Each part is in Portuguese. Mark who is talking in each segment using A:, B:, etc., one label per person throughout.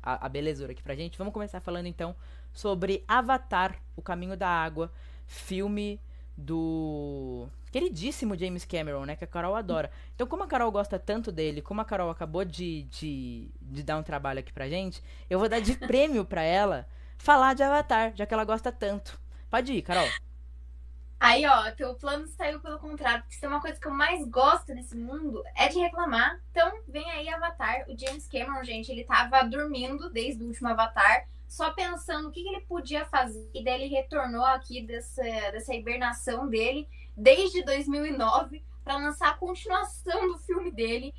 A: a belezura aqui pra gente. Vamos começar falando então sobre Avatar, O Caminho da Água, filme do queridíssimo James Cameron, né, que a Carol adora. Então, como a Carol gosta tanto dele, como a Carol acabou de dar um trabalho aqui pra gente, eu vou dar de prêmio pra ela falar de Avatar, já que ela gosta tanto. Pode ir, Carol.
B: Aí, ó, teu plano saiu pelo contrário, porque se tem uma coisa que eu mais gosto nesse mundo é de reclamar. Então, vem aí Avatar. O James Cameron, gente, ele tava dormindo desde o último Avatar, só pensando o que ele podia fazer. E daí ele retornou aqui dessa hibernação dele desde 2009 para lançar a continuação do filme dele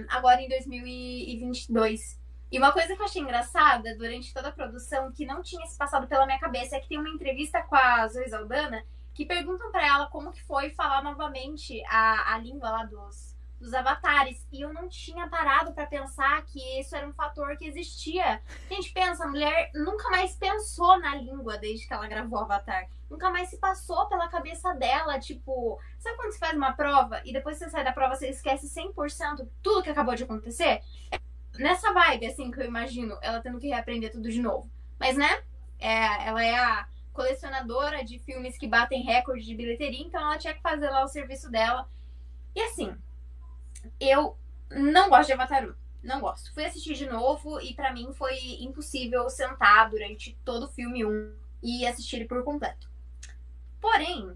B: agora em 2022. E uma coisa que eu achei engraçada durante toda a produção, que não tinha se passado pela minha cabeça, é que tem uma entrevista com a Zoe Saldana que perguntam para ela como que foi falar novamente a língua lá dos avatares. E eu não tinha parado para pensar que isso era um fator que existia. Gente, pensa, a mulher nunca mais pensou na língua desde que ela gravou Avatar. Nunca mais se passou pela cabeça dela, tipo... Sabe quando você faz uma prova e depois você sai da prova, você esquece 100% tudo que acabou de acontecer? Nessa vibe, assim, que eu imagino ela tendo que reaprender tudo de novo. Mas, né? Ela é a colecionadora de filmes que batem recorde de bilheteria, então ela tinha que fazer lá o serviço dela. E assim, eu não gosto de Avatar 1. Não gosto. Fui assistir de novo e pra mim foi impossível sentar durante todo o filme 1 e assistir ele por completo. Porém,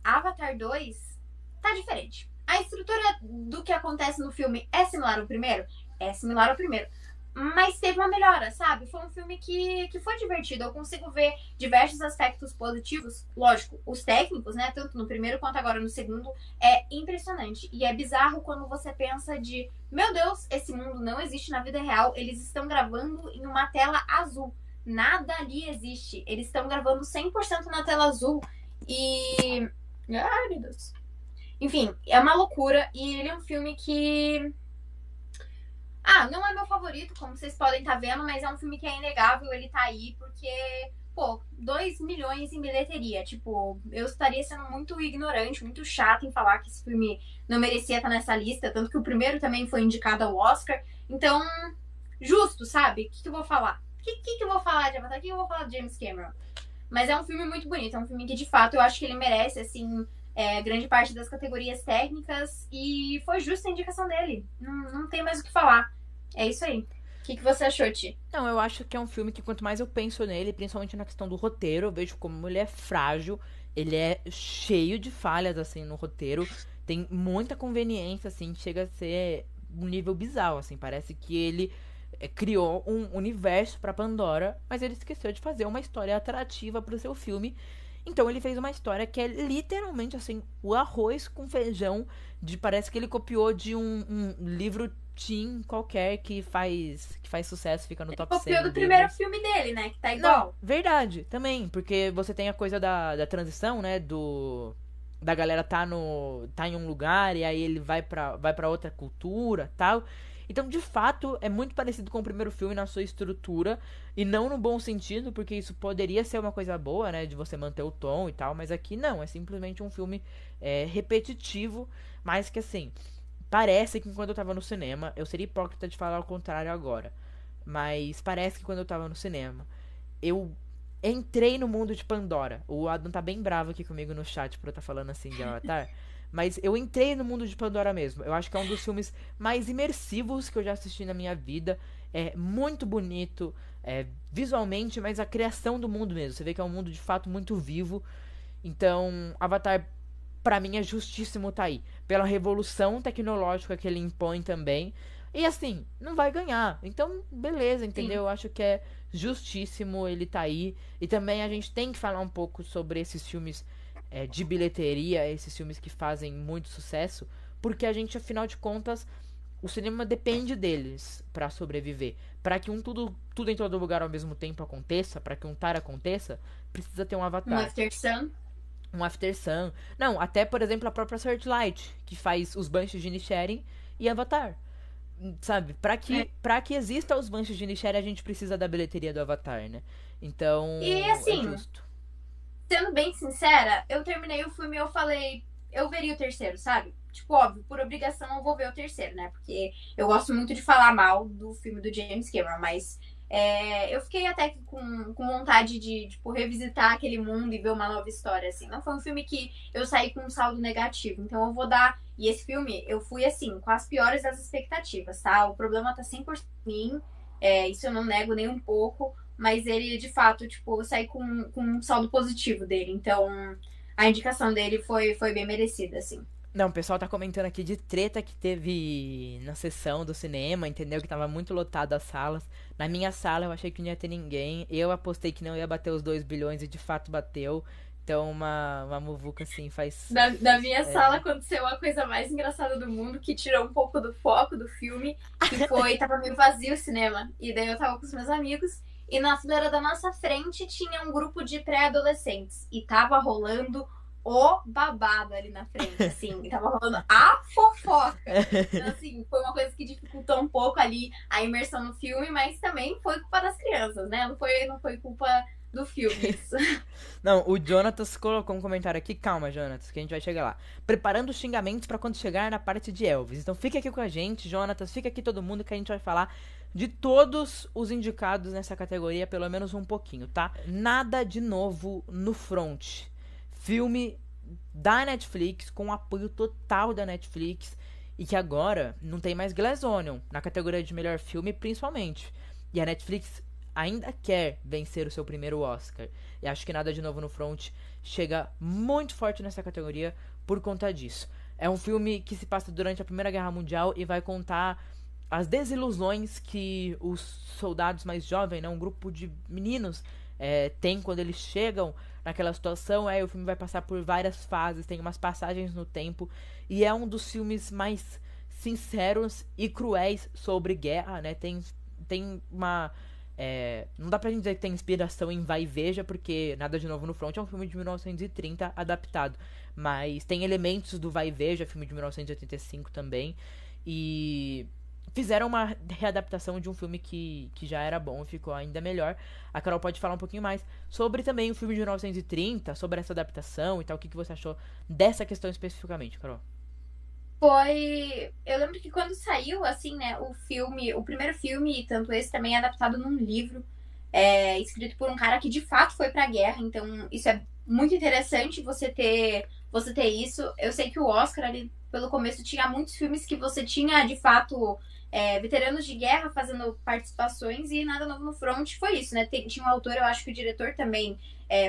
B: Avatar 2 tá diferente. A estrutura do que acontece no filme é similar ao primeiro? É similar ao primeiro. Mas teve uma melhora, sabe? Foi um filme que foi divertido. Eu consigo ver diversos aspectos positivos. Lógico, os técnicos, né? Tanto no primeiro quanto agora no segundo, é impressionante. E é bizarro quando você pensa de... Meu Deus, esse mundo não existe na vida real. Eles estão gravando em uma tela azul. Nada ali existe. Eles estão gravando 100% na tela azul. E... Ai, meu Deus. Enfim, é uma loucura. E ele é um filme que não é meu favorito, como vocês podem estar vendo, mas é um filme que é inegável, ele tá aí, porque, pô, 2 milhões em bilheteria. Tipo, eu estaria sendo muito ignorante, muito chata em falar que esse filme não merecia estar nessa lista, tanto que o primeiro também foi indicado ao Oscar. Então, justo, sabe? O que eu vou falar? O que eu vou falar de Avatar? O que eu vou falar de James Cameron? Mas é um filme muito bonito, é um filme que de fato eu acho que ele merece, assim, grande parte das categorias técnicas e foi justa a indicação dele. Não tem mais o que falar. É isso aí. O que você achou, Ti?
A: Não, eu acho que é um filme que quanto mais eu penso nele, principalmente na questão do roteiro, eu vejo como ele é frágil, ele é cheio de falhas, assim, no roteiro, tem muita conveniência, assim, chega a ser um nível bizarro, assim, parece que ele criou um universo pra Pandora, mas ele esqueceu de fazer uma história atrativa pro seu filme. Então ele fez uma história que é literalmente assim, o arroz com feijão, de parece que ele copiou de um livro teen qualquer que faz sucesso, fica no
B: Ele
A: top 100
B: copiou
A: em
B: do primeiro
A: livros.
B: filme dele, né? Que tá
A: Não,
B: igual.
A: verdade, também, porque você tem a coisa da transição, né, da galera tá em um lugar e aí ele vai para outra cultura, tal. Então, de fato, é muito parecido com o primeiro filme na sua estrutura e não no bom sentido, porque isso poderia ser uma coisa boa, né, de você manter o tom e tal, mas aqui não, é simplesmente um filme repetitivo, mas que assim, parece que quando eu tava no cinema, eu seria hipócrita de falar o contrário agora, mas parece que quando eu tava no cinema eu entrei no mundo de Pandora. O Adam tá bem bravo aqui comigo no chat por eu estar falando assim de Avatar. Mas eu entrei no mundo de Pandora mesmo. Eu acho que é um dos filmes mais imersivos que eu já assisti na minha vida. É muito bonito, visualmente, mas a criação do mundo mesmo. Você vê que é um mundo de fato muito vivo. Então, Avatar, pra mim, é justíssimo tá aí. Pela revolução tecnológica que ele impõe também. E assim, não vai ganhar. Então, beleza,
B: Sim.
A: entendeu? Eu acho que é justíssimo ele tá aí. E também a gente tem que falar um pouco sobre esses filmes de bilheteria, esses filmes que fazem muito sucesso. Porque a gente, afinal de contas, o cinema depende deles pra sobreviver. Pra que tudo em todo lugar ao mesmo tempo aconteça, pra que um Tar aconteça, precisa ter um
B: Um
A: Avatar,
B: After Sun.
A: um After Sun. Não, até, por exemplo, a própria Searchlight, que faz os Banshees de Inisherin e Avatar. Sabe,
B: Né?
A: pra que exista os Banshees de Inisherin, a gente precisa da bilheteria do Avatar, né?
B: E
A: Então, é
B: assim,
A: justo.
B: sendo bem sincera, eu terminei o filme e eu falei, eu veria o terceiro, sabe? tipo, óbvio, por obrigação eu vou ver o terceiro, né? Porque eu gosto muito de falar mal do filme do James Cameron, mas eu fiquei até que com vontade de, tipo, revisitar aquele mundo e ver uma nova história, assim. Não foi um filme que eu saí com um saldo negativo, então eu vou dar... E esse filme, eu fui, assim, com as piores das expectativas, tá? O problema tá 100% em mim, isso eu não nego nem um pouco, mas ele, de fato, tipo, eu saí com um saldo positivo dele, então a indicação dele foi bem merecida, assim.
A: Não, o pessoal tá comentando aqui de treta que teve na sessão do cinema, entendeu? Que tava muito lotado as salas. Na minha sala eu achei que não ia ter ninguém. Eu apostei que não ia bater os 2 bilhões e de fato bateu. Então uma muvuca assim faz.
B: Na minha sala aconteceu a coisa mais engraçada do mundo, que tirou um pouco do foco do filme, que foi, tava meio vazio o cinema. E daí eu tava com os meus amigos, e na fileira da nossa frente tinha um grupo de pré-adolescentes. E tava rolando o babado ali na frente, assim. E tava rolando a fofoca. Então, assim, foi uma coisa que dificultou um pouco ali a imersão no filme, mas também foi culpa das crianças, né? Não foi culpa do filme isso.
A: Não, o Jonatas colocou um comentário aqui. Calma, Jonatas, que a gente vai chegar lá. Preparando os xingamentos pra quando chegar na parte de Elvis. Então fica aqui com a gente, Jonatas. Fica aqui todo mundo que a gente vai falar de todos os indicados nessa categoria, pelo menos um pouquinho, tá? Nada de novo no front. Filme da Netflix, com apoio total da Netflix. E que agora não tem mais Glass Onion na categoria de melhor filme, principalmente. E a Netflix ainda quer vencer o seu primeiro Oscar. E acho que Nada de Novo no Front chega muito forte nessa categoria por conta disso. É um filme que se passa durante a Primeira Guerra Mundial e vai contar as desilusões que os soldados mais jovens, né, um grupo de meninos, tem quando eles chegam naquela situação. O filme vai passar por várias fases, tem umas passagens no tempo, e é um dos filmes mais sinceros e cruéis sobre guerra, né? Tem uma... não dá pra gente dizer que tem inspiração em Vai e Veja, porque Nada de Novo no Front é um filme de 1930 adaptado. Mas tem elementos do Vai e Veja, filme de 1985 também. E fizeram uma readaptação de um filme que já era bom e ficou ainda melhor. A Carol pode falar um pouquinho mais sobre também o filme de 1930, sobre essa adaptação e tal. O que você achou dessa questão especificamente, Carol?
B: Eu lembro que quando saiu, assim, né, o primeiro filme, tanto esse também é adaptado num livro, escrito por um cara que de fato foi pra guerra, então isso é muito interessante você ter isso. Eu sei que o Oscar ali, pelo começo, tinha muitos filmes que você tinha, de fato, veteranos de guerra fazendo participações, e Nada Novo no Front foi isso, né? Tinha um autor, eu acho que o diretor também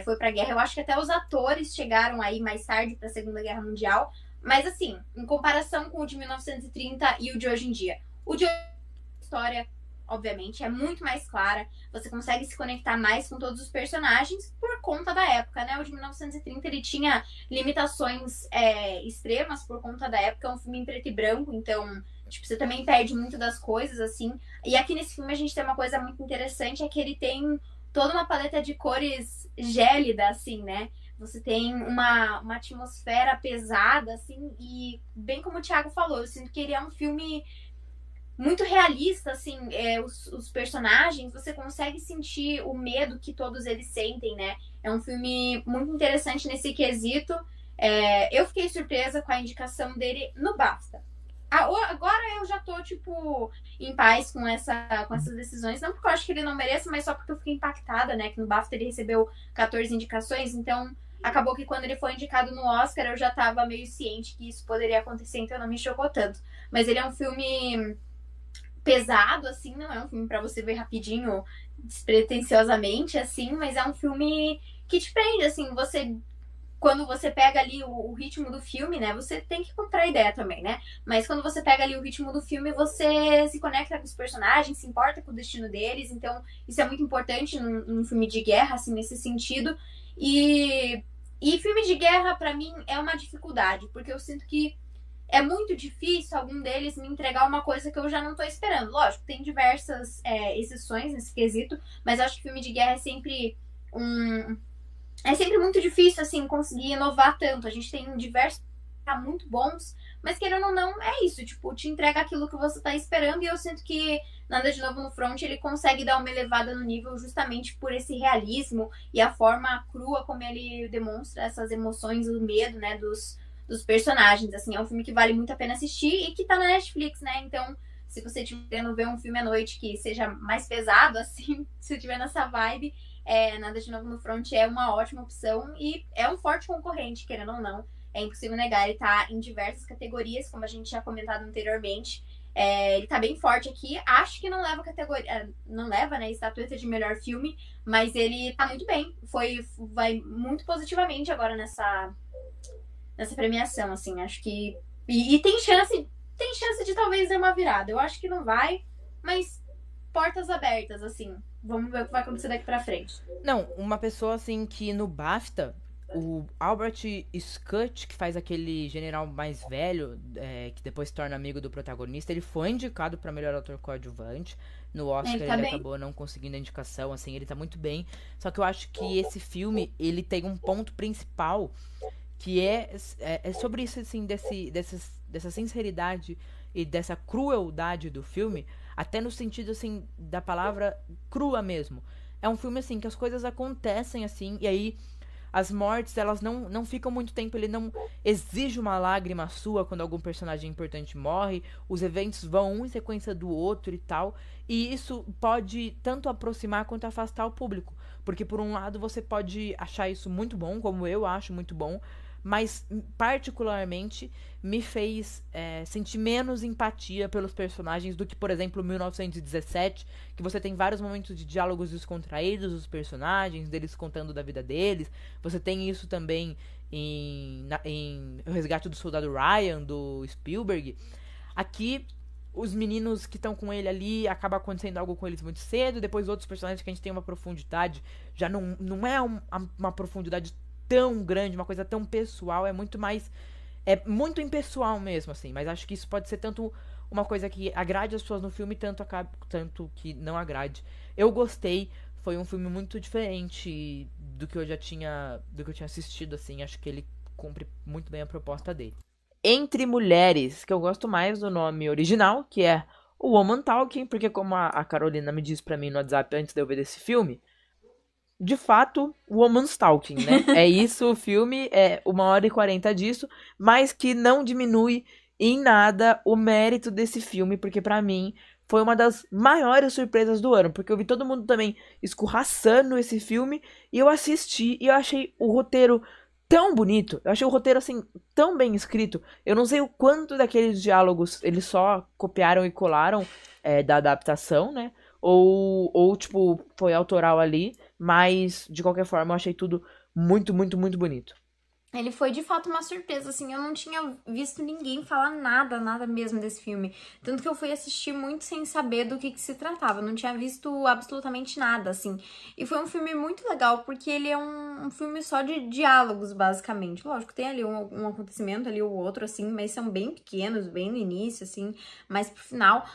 B: foi pra guerra, eu acho que até os atores chegaram aí mais tarde pra Segunda Guerra Mundial. Mas, assim, em comparação com o de 1930 e o de hoje em dia, o de hoje em dia, a história, obviamente, é muito mais clara. Você consegue se conectar mais com todos os personagens por conta da época, né? O de 1930, ele tinha limitações extremas por conta da época. É um filme em preto e branco, então, tipo, você também perde muito das coisas, assim. E aqui nesse filme a gente tem uma coisa muito interessante, é que ele tem toda uma paleta de cores gélida, assim, né? Você tem uma atmosfera pesada, assim, e bem como o Thiago falou, eu sinto que ele é um filme muito realista, assim, os personagens, você consegue sentir o medo que todos eles sentem, né? É um filme muito interessante nesse quesito. Eu fiquei surpresa com a indicação dele no BAFTA. Agora eu já tô, tipo, em paz com essas decisões. Não porque eu acho que ele não mereça, mas só porque eu fiquei impactada, né? Que no BAFTA ele recebeu 14 indicações, então acabou que quando ele foi indicado no Oscar eu já tava meio ciente que isso poderia acontecer, então não me chocou tanto. Mas ele é um filme pesado, assim, não é um filme pra você ver rapidinho, despretensiosamente, assim, mas é um filme que te prende, assim, quando você pega ali o ritmo do filme, né? Você tem que comprar a ideia também, né? Mas quando você pega ali o ritmo do filme, você se conecta com os personagens, se importa com o destino deles. Então, isso é muito importante num filme de guerra, assim, nesse sentido. E filme de guerra, pra mim, é uma dificuldade, porque eu sinto que é muito difícil algum deles me entregar uma coisa que eu já não tô esperando. Lógico, tem diversas exceções nesse quesito, mas eu acho que filme de guerra é sempre muito difícil, assim, conseguir inovar tanto. A gente tem diversos muito bons, mas querendo ou não, é isso. Tipo, te entrega aquilo que você tá esperando, e eu sinto que Nada de Novo no Front, ele consegue dar uma elevada no nível justamente por esse realismo e a forma crua como ele demonstra essas emoções, o medo, né, dos personagens, assim, é um filme que vale muito a pena assistir e que tá na Netflix, né? Então, se você estiver querendo ver um filme à noite que seja mais pesado, assim, se tiver nessa vibe, Nada de Novo no Front é uma ótima opção e é um forte concorrente, querendo ou não. É impossível negar, ele tá em diversas categorias, como a gente já comentado anteriormente. Ele tá bem forte aqui. Acho que não leva categoria. Não leva, né? Estatueta de melhor filme, mas ele tá muito bem. Vai muito positivamente agora nessa premiação, assim. Acho que. E tem chance de talvez dar uma virada. Eu acho que não vai, mas portas abertas, assim. Vamos ver o que vai acontecer daqui pra frente.
A: Não, uma pessoa assim que no BAFTA, o Albert Scott, que faz aquele general mais velho, que depois se torna amigo do protagonista, ele foi indicado pra melhor ator coadjuvante. No Oscar
B: Ele tá
A: ele
B: bem.
A: acabou não conseguindo a indicação, assim, ele tá muito bem. Só que eu acho que esse filme, ele tem um ponto principal que é sobre isso, assim, dessa sinceridade e dessa crueldade do filme, até no sentido, assim, da palavra crua mesmo. É um filme, assim, que as coisas acontecem, assim, e aí as mortes, elas não ficam muito tempo, ele não exige uma lágrima sua quando algum personagem importante morre, os eventos vão um em sequência do outro e tal, e isso pode tanto aproximar quanto afastar o público, porque por um lado você pode achar isso muito bom, como eu acho muito bom, mas particularmente me fez sentir menos empatia pelos personagens do que, por exemplo, 1917, que você tem vários momentos de diálogos descontraídos dos personagens, deles contando da vida deles. Você tem isso também em O Resgate do Soldado Ryan, do Spielberg. Aqui, os meninos que estão com ele ali, acaba acontecendo algo com eles muito cedo, depois outros personagens que a gente tem uma profundidade, já não é uma profundidade tão grande, uma coisa tão pessoal, é muito mais. É muito impessoal mesmo, assim. Mas acho que isso pode ser tanto uma coisa que agrade as pessoas no filme, tanto que não agrade. Eu gostei, foi um filme muito diferente do que eu já tinha. Do que eu tinha assistido, assim. Acho que ele cumpre muito bem a proposta dele. Entre Mulheres, que eu gosto mais do nome original, que é o Woman Talking, porque como a Carolina me disse pra mim no WhatsApp antes de eu ver desse filme, de fato, Woman's Talking, né? É isso, o filme é 1h40 disso, mas que não diminui em nada o mérito desse filme, porque pra mim foi uma das maiores surpresas do ano, porque eu vi todo mundo também escorraçando esse filme, e eu assisti e eu achei o roteiro tão bonito, eu achei o roteiro assim tão bem escrito. Eu não sei o quanto daqueles diálogos eles só copiaram e colaram da adaptação, né? Ou tipo, foi autoral ali. Mas, de qualquer forma, eu achei tudo muito, muito, muito bonito.
B: Ele foi de fato uma surpresa, assim, eu não tinha visto ninguém falar nada mesmo desse filme. Tanto que eu fui assistir muito sem saber do que se tratava, não tinha visto absolutamente nada, assim. E foi um filme muito legal, porque ele é um filme só de diálogos, basicamente. Lógico, tem ali um acontecimento ali ou outro, assim, mas são bem pequenos, bem no início, assim, mas pro final.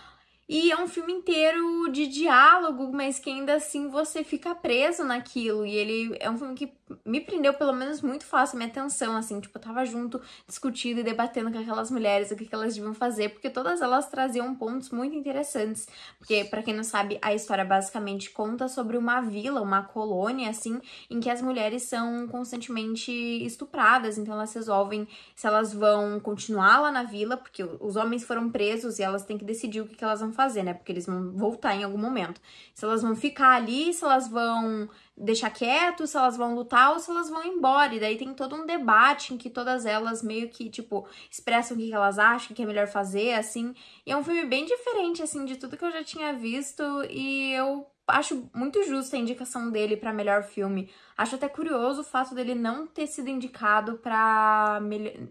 B: E é um filme inteiro de diálogo, mas que ainda assim você fica preso naquilo. E ele é um filme que me prendeu, pelo menos, muito fácil a minha atenção, assim. Tipo, eu tava junto, discutindo e debatendo com aquelas mulheres o que elas deviam fazer, porque todas elas traziam pontos muito interessantes. Porque, pra quem não sabe, a história basicamente conta sobre uma vila, uma colônia, assim, em que as mulheres são constantemente estupradas. Então, elas resolvem se elas vão continuar lá na vila, porque os homens foram presos e elas têm que decidir o que elas vão fazer, né? Porque eles vão voltar em algum momento. Se elas vão ficar ali, se elas vão deixar quieto, se elas vão lutar ou se elas vão embora. E daí tem todo um debate em que todas elas meio que, tipo, expressam o que elas acham, o que é melhor fazer, assim. E é um filme bem diferente, assim, de tudo que eu já tinha visto. E eu acho muito justa a indicação dele pra melhor filme. Acho até curioso o fato dele não ter sido indicado pra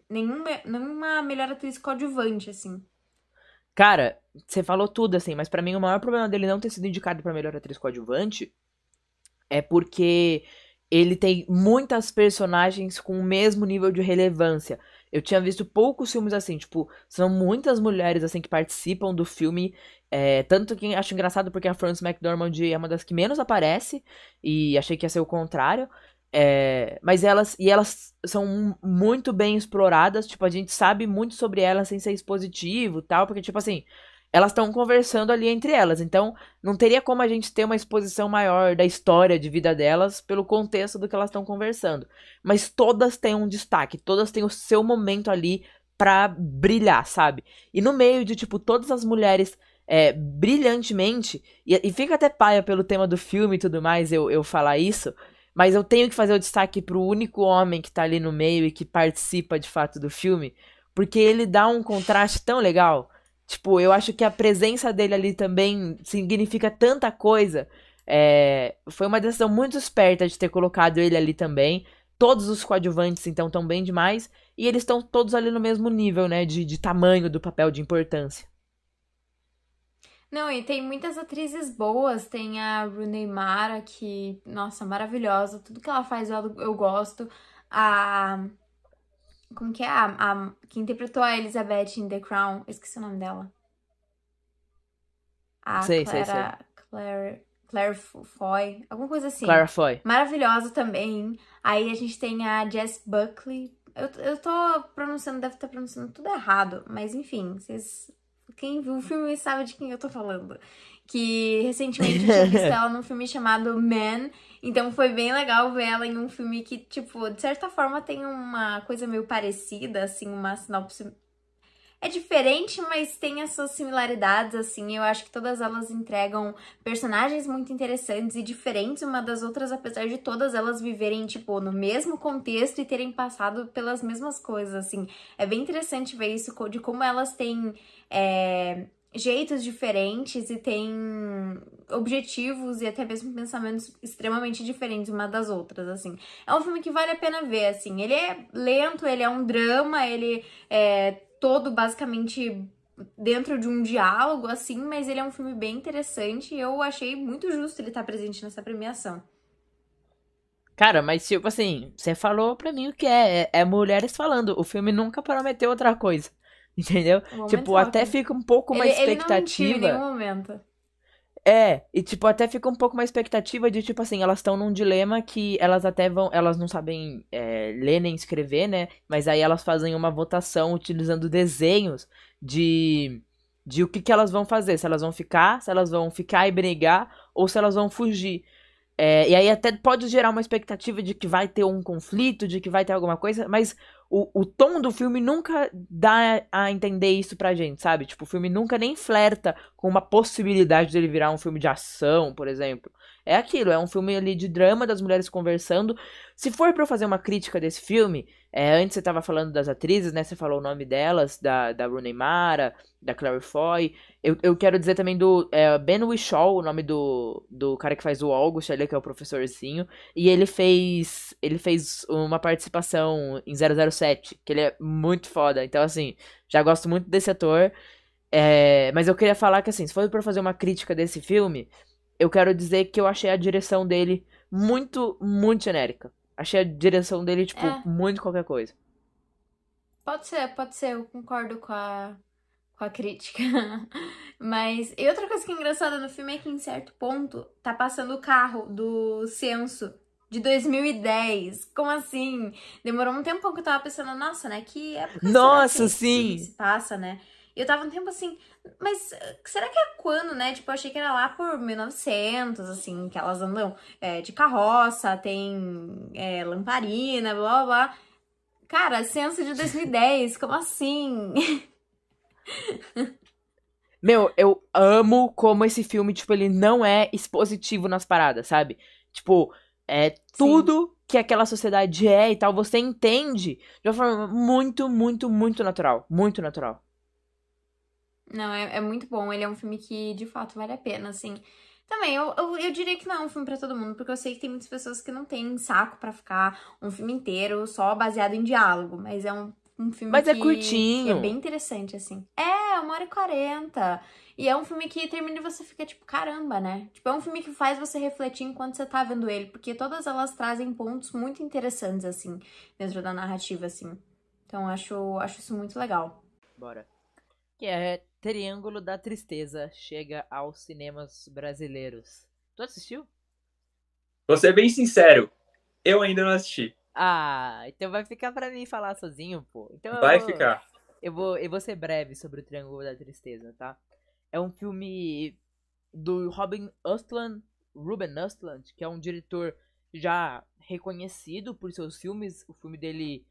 B: nenhuma melhor atriz coadjuvante, assim.
A: Cara, você falou tudo, assim, mas pra mim o maior problema dele não ter sido indicado pra melhor atriz coadjuvante é porque ele tem muitas personagens com o mesmo nível de relevância. Eu tinha visto poucos filmes assim, tipo, são muitas mulheres assim que participam do filme. Tanto que acho engraçado porque a Frances McDormand é uma das que menos aparece, e achei que ia ser o contrário. Mas elas são muito bem exploradas, tipo, a gente sabe muito sobre elas sem ser expositivo e tal, porque, tipo assim, elas estão conversando ali entre elas. Então, não teria como a gente ter uma exposição maior da história de vida delas pelo contexto do que elas estão conversando. Mas todas têm um destaque, todas têm o seu momento ali pra brilhar, sabe? E no meio de, tipo, todas as mulheres brilhantemente, e fica até paia pelo tema do filme e tudo mais eu falar isso, mas eu tenho que fazer o destaque pro único homem que tá ali no meio e que participa de fato do filme, porque ele dá um contraste tão legal. Tipo, eu acho que a presença dele ali também significa tanta coisa. Foi uma decisão muito esperta de ter colocado ele ali também. Todos os coadjuvantes, então, estão bem demais. E eles estão todos ali no mesmo nível, né? De tamanho do papel, de importância.
C: Não, e tem muitas atrizes boas. Tem a Rooney Mara, que, nossa, maravilhosa. Tudo que ela faz eu gosto. A. Como que é? Que interpretou a Elizabeth em The Crown. Eu esqueci o nome dela. A
A: Sei.
C: Claire Foy. Alguma coisa assim.
A: Clara Foy.
C: Maravilhosa também. Aí a gente tem a Jess Buckley. Eu tô pronunciando, deve estar pronunciando tudo errado. Mas enfim, quem viu o filme sabe de quem eu tô falando. Que recentemente eu tinha visto ela num filme chamado Man. Então foi bem legal ver ela em um filme que, tipo, de certa forma tem uma coisa meio parecida, assim, uma sinopse. É diferente, mas tem essas similaridades, assim. Eu acho que todas elas entregam personagens muito interessantes e diferentes uma das outras, apesar de todas elas viverem, tipo, no mesmo contexto e terem passado pelas mesmas coisas, assim. É bem interessante ver isso, de como elas têm jeitos diferentes e têm objetivos e até mesmo pensamentos extremamente diferentes uma das outras, assim. É um filme que vale a pena ver, assim. Ele é lento, ele é um drama, ele é todo basicamente dentro de um diálogo, assim, mas ele é um filme bem interessante e eu achei muito justo ele estar presente nessa premiação.
A: Cara, mas tipo assim, você falou pra mim o que é mulheres falando. O filme nunca prometeu outra coisa. Entendeu?
C: Vamos
A: Tipo,
C: mental
A: até
C: aqui.
A: fica um pouco uma
C: Ele não mentiu em nenhum
A: expectativa.
C: momento.
A: E tipo, até fica um pouco uma expectativa de, tipo assim, elas estão num dilema que elas até vão. Elas não sabem ler nem escrever, né? Mas aí elas fazem uma votação utilizando desenhos de o que elas vão fazer. Se elas vão ficar e brigar, ou se elas vão fugir. E aí até pode gerar uma expectativa de que vai ter um conflito, de que vai ter alguma coisa, mas o tom do filme nunca dá a entender isso pra gente, sabe? Tipo, o filme nunca nem flerta com uma possibilidade dele virar um filme de ação, por exemplo. É aquilo, é um filme ali de drama das mulheres conversando. Se for pra eu fazer uma crítica desse filme, antes você tava falando das atrizes, né? Você falou o nome delas, da Rooney Mara, da Claire Foy. Eu quero dizer também do Ben Whishaw, o nome do cara que faz o August ali, que é o professorzinho. E ele fez uma participação em 007, que ele é muito foda. Então, assim, já gosto muito desse ator. Mas eu queria falar que, assim, se for pra fazer uma crítica desse filme, eu quero dizer que eu achei a direção dele muito, muito genérica. Achei a direção dele, tipo,
C: É,
A: muito qualquer coisa.
C: pode ser, eu concordo com a crítica. Mas, e outra coisa que é engraçada no filme é que em certo ponto tá passando o carro do Censo de 2010. Como assim? Demorou um tempão que eu tava pensando, nossa, né? Que época será que
A: Nossa,
C: esse filme
A: sim!
C: se passa, né? E eu tava um tempo assim, mas será que é quando, né? Tipo, eu achei que era lá por 1900, assim, que elas andam de carroça, tem lamparina, blá blá blá. Cara, Censo de 2010, como assim?
A: Meu, eu amo como esse filme, tipo, ele não é expositivo nas paradas, sabe? Tipo,
C: Sim.
A: tudo que aquela sociedade é e tal, você entende de uma forma muito, muito, muito natural. Muito natural.
C: Não, é muito bom. Ele é um filme que, de fato, vale a pena, assim. Também, eu diria que não é um filme pra todo mundo, porque eu sei que tem muitas pessoas que não têm saco pra ficar um filme inteiro só baseado em diálogo, mas é um filme
A: Mas é
C: que é bem
A: curtinho.
C: interessante, assim. É, 1h40. E é um filme que termina e você fica tipo, caramba, né? Tipo, é um filme que faz você refletir enquanto você tá vendo ele, porque todas elas trazem pontos muito interessantes, assim, dentro da narrativa, assim. Então, acho isso muito legal.
A: Bora. Que é Triângulo da Tristeza. Chega aos cinemas brasileiros. Tu assistiu?
D: Vou ser bem sincero, eu ainda não assisti.
A: Ah, então vai ficar pra mim falar sozinho, pô. Então eu
D: Vai
A: vou,
D: ficar.
A: eu vou, eu vou ser breve sobre o Triângulo da Tristeza, tá? é um filme do Ruben Östlund, que é um diretor já reconhecido por seus filmes. O filme dele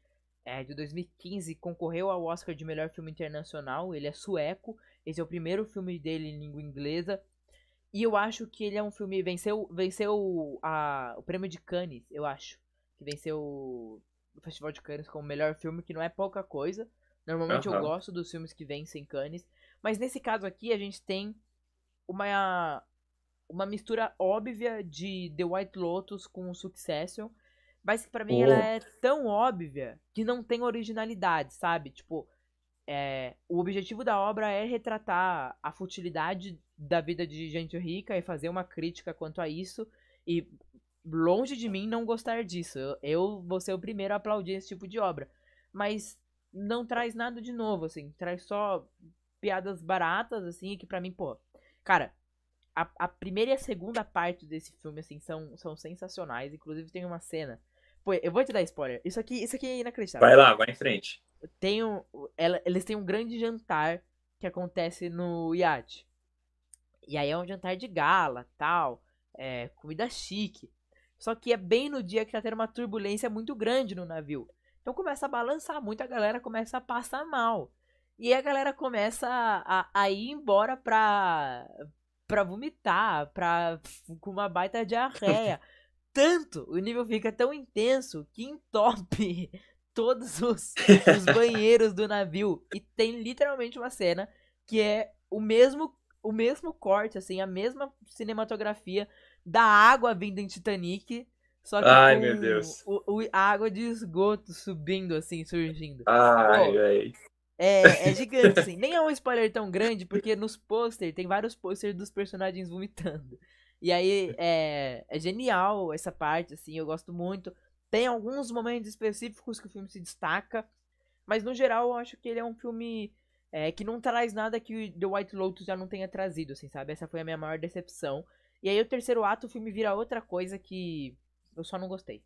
A: é de 2015, concorreu ao Oscar de melhor filme internacional. Ele é sueco, esse é o primeiro filme dele em língua inglesa. E eu acho que ele é um filme, venceu o prêmio de Cannes, eu acho. Que venceu o Festival de Cannes como melhor filme, que não é pouca coisa. Normalmente eu gosto dos filmes que vencem Cannes. Mas nesse caso aqui a gente tem uma mistura óbvia de The White Lotus com Succession. Mas que pra mim ela é tão óbvia que não tem originalidade, sabe? Tipo, o objetivo da obra é retratar a futilidade da vida de gente rica e fazer uma crítica quanto a isso. E longe de mim não gostar disso. Eu vou ser o primeiro a aplaudir esse tipo de obra. Mas não traz nada de novo, assim. Traz só piadas baratas, assim, que pra mim, pô... Cara, a primeira e a segunda parte desse filme, assim, são sensacionais. Inclusive tem uma cena... Pô, eu vou te dar spoiler. Isso aqui é inacreditável.
D: Vai lá, vai em frente.
A: Eles têm um grande jantar que acontece no iate. E aí é um jantar de gala, tal. Comida chique. Só que é bem no dia que tá tendo uma turbulência muito grande no navio. Então começa a balançar muito, a galera começa a passar mal. E a galera começa a ir embora pra vomitar, com uma baita diarreia. Tanto, o nível fica tão intenso que entope todos os banheiros do navio. E tem literalmente uma cena que é o mesmo corte, assim, a mesma cinematografia da água vindo em Titanic, só que
D: Ai,
A: com
D: meu Deus.
A: a água de esgoto subindo, assim, surgindo.
D: Ai,
A: Pô,
D: velho.
A: é gigante, assim. Nem é um spoiler tão grande, porque nos posters, tem vários posters dos personagens vomitando. E aí, é genial essa parte, assim, eu gosto muito. Tem alguns momentos específicos que o filme se destaca, mas no geral eu acho que ele é um filme que não traz nada que The White Lotus já não tenha trazido, assim, sabe? Essa foi a minha maior decepção. E aí o terceiro ato, o filme vira outra coisa que eu só não gostei.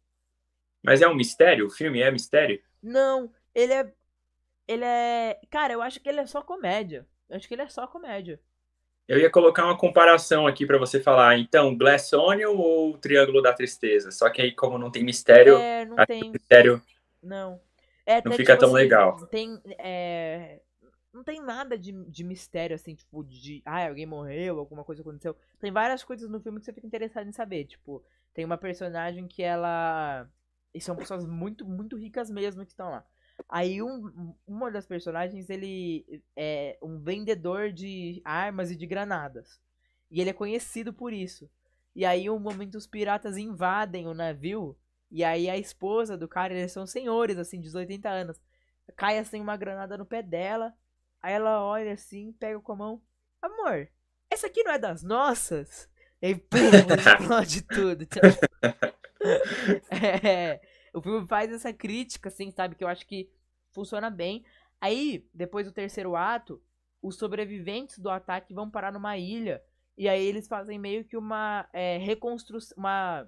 D: Mas é um mistério? O filme é mistério?
A: Não, ele é... Cara, eu acho que ele é só comédia.
D: Eu ia colocar uma comparação aqui pra você falar, então, Glass Onion ou Triângulo da Tristeza? Só que aí, como não tem mistério,
A: Não tem.
D: Mistério
A: Não.
D: não fica
A: tipo
D: tão
A: assim,
D: legal.
A: Não tem nada de mistério, assim, tipo, alguém morreu, alguma coisa aconteceu. Tem várias coisas no filme que você fica interessado em saber. Tipo, tem uma personagem que ela... E são pessoas muito, muito ricas mesmo que estão lá. Aí uma das personagens, ele é um vendedor de armas e de granadas. E ele é conhecido por isso. E aí, um momento, os piratas invadem o navio. E aí, a esposa do cara, eles são senhores, assim, de 80 anos. Cai, assim, uma granada no pé dela. Aí ela olha, assim, pega com a mão. Amor, essa aqui não é das nossas? E aí, pum, explode tudo. O filme faz essa crítica, assim, sabe? Que eu acho que funciona bem. Aí, depois do terceiro ato, os sobreviventes do ataque vão parar numa ilha. E aí eles fazem meio que uma reconstrução, uma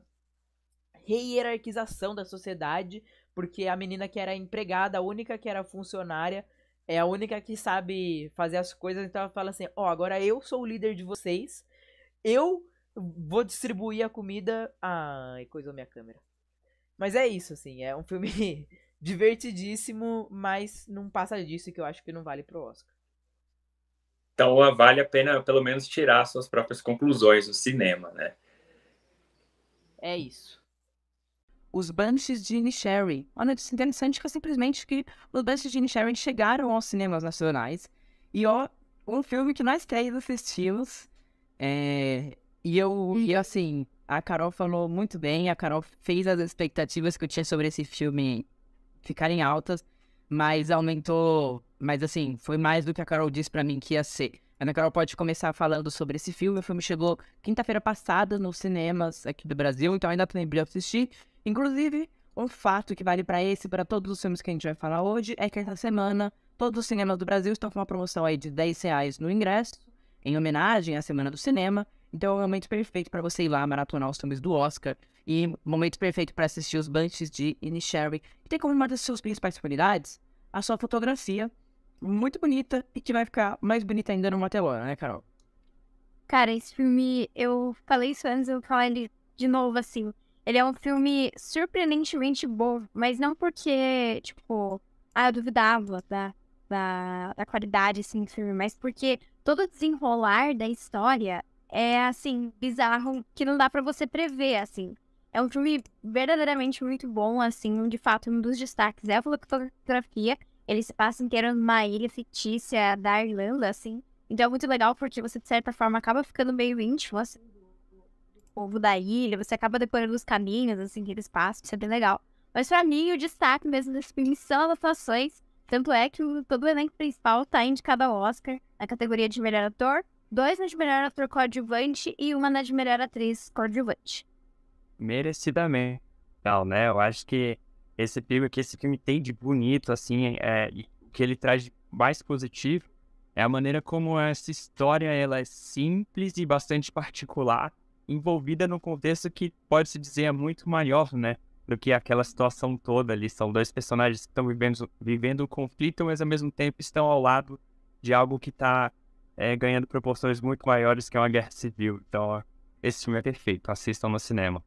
A: hierarquização da sociedade. Porque a menina que era empregada, a única que era funcionária, é a única que sabe fazer as coisas. Então ela fala assim, agora eu sou o líder de vocês. Eu vou distribuir a comida... Ai, coisou minha câmera. Mas é isso, assim, é um filme divertidíssimo, mas não passa disso, que eu acho que não vale pro Oscar.
D: Então vale a pena, pelo menos, tirar suas próprias conclusões no cinema, né?
A: É isso.
E: Os Banshees de Inisherin. Olha, isso é interessante que é simplesmente que os Banshees de Inisherin chegaram aos cinemas nacionais. E um filme que nós três assistimos. E assim, a Carol falou muito bem. A Carol fez as expectativas que eu tinha sobre esse filme ficarem altas. Mas aumentou... Mas assim, foi mais do que a Carol disse pra mim que ia ser. A Carol pode começar falando sobre esse filme. O filme chegou quinta-feira passada nos cinemas aqui do Brasil. Então ainda tem pra assistir. Inclusive, um fato que vale para esse e para todos os filmes que a gente vai falar hoje é que essa semana todos os cinemas do Brasil estão com uma promoção aí de R$10 no ingresso, em homenagem à Semana do Cinema. Então é o momento perfeito para você ir lá maratonar os filmes do Oscar e momento perfeito para assistir os Banshees de Inisherin, que tem como uma das suas principais qualidades a sua fotografia muito bonita e que vai ficar mais bonita ainda numa telona, né, Carol?
F: Cara, esse filme, eu falei isso antes, eu vou falar ele de novo, assim. Ele é um filme surpreendentemente bom, mas não porque, tipo, eu duvidava da qualidade, assim, do filme, mas porque todo o desenrolar da história é, assim, bizarro, que não dá pra você prever, assim. É um filme verdadeiramente muito bom, assim, de fato, um dos destaques é a fotografia. Ele se passa inteiro numa ilha fictícia da Irlanda, assim. Então é muito legal porque você, de certa forma, acaba ficando meio íntimo, assim, do povo da ilha. Você acaba decorando os caminhos, assim, que eles passam. Isso é bem legal. Mas pra mim, o destaque mesmo desse filme são as atuações. Tanto é que todo o elenco principal tá indicado ao Oscar na categoria de melhor ator, 2 na de melhor ator coadjuvante e 1 na de melhor atriz coadjuvante.
G: Merecidamente. Não, né? Eu acho que esse filme tem de bonito, assim, e o que ele traz de mais positivo é a maneira como essa história ela é simples e bastante particular, envolvida num contexto que pode-se dizer é muito maior, né? Do que aquela situação toda ali. São 2 personagens que estão vivendo um conflito, mas ao mesmo tempo estão ao lado de algo que está ganhando proporções muito maiores, que é uma guerra civil. Então, ó, esse filme é perfeito. Assistam no cinema.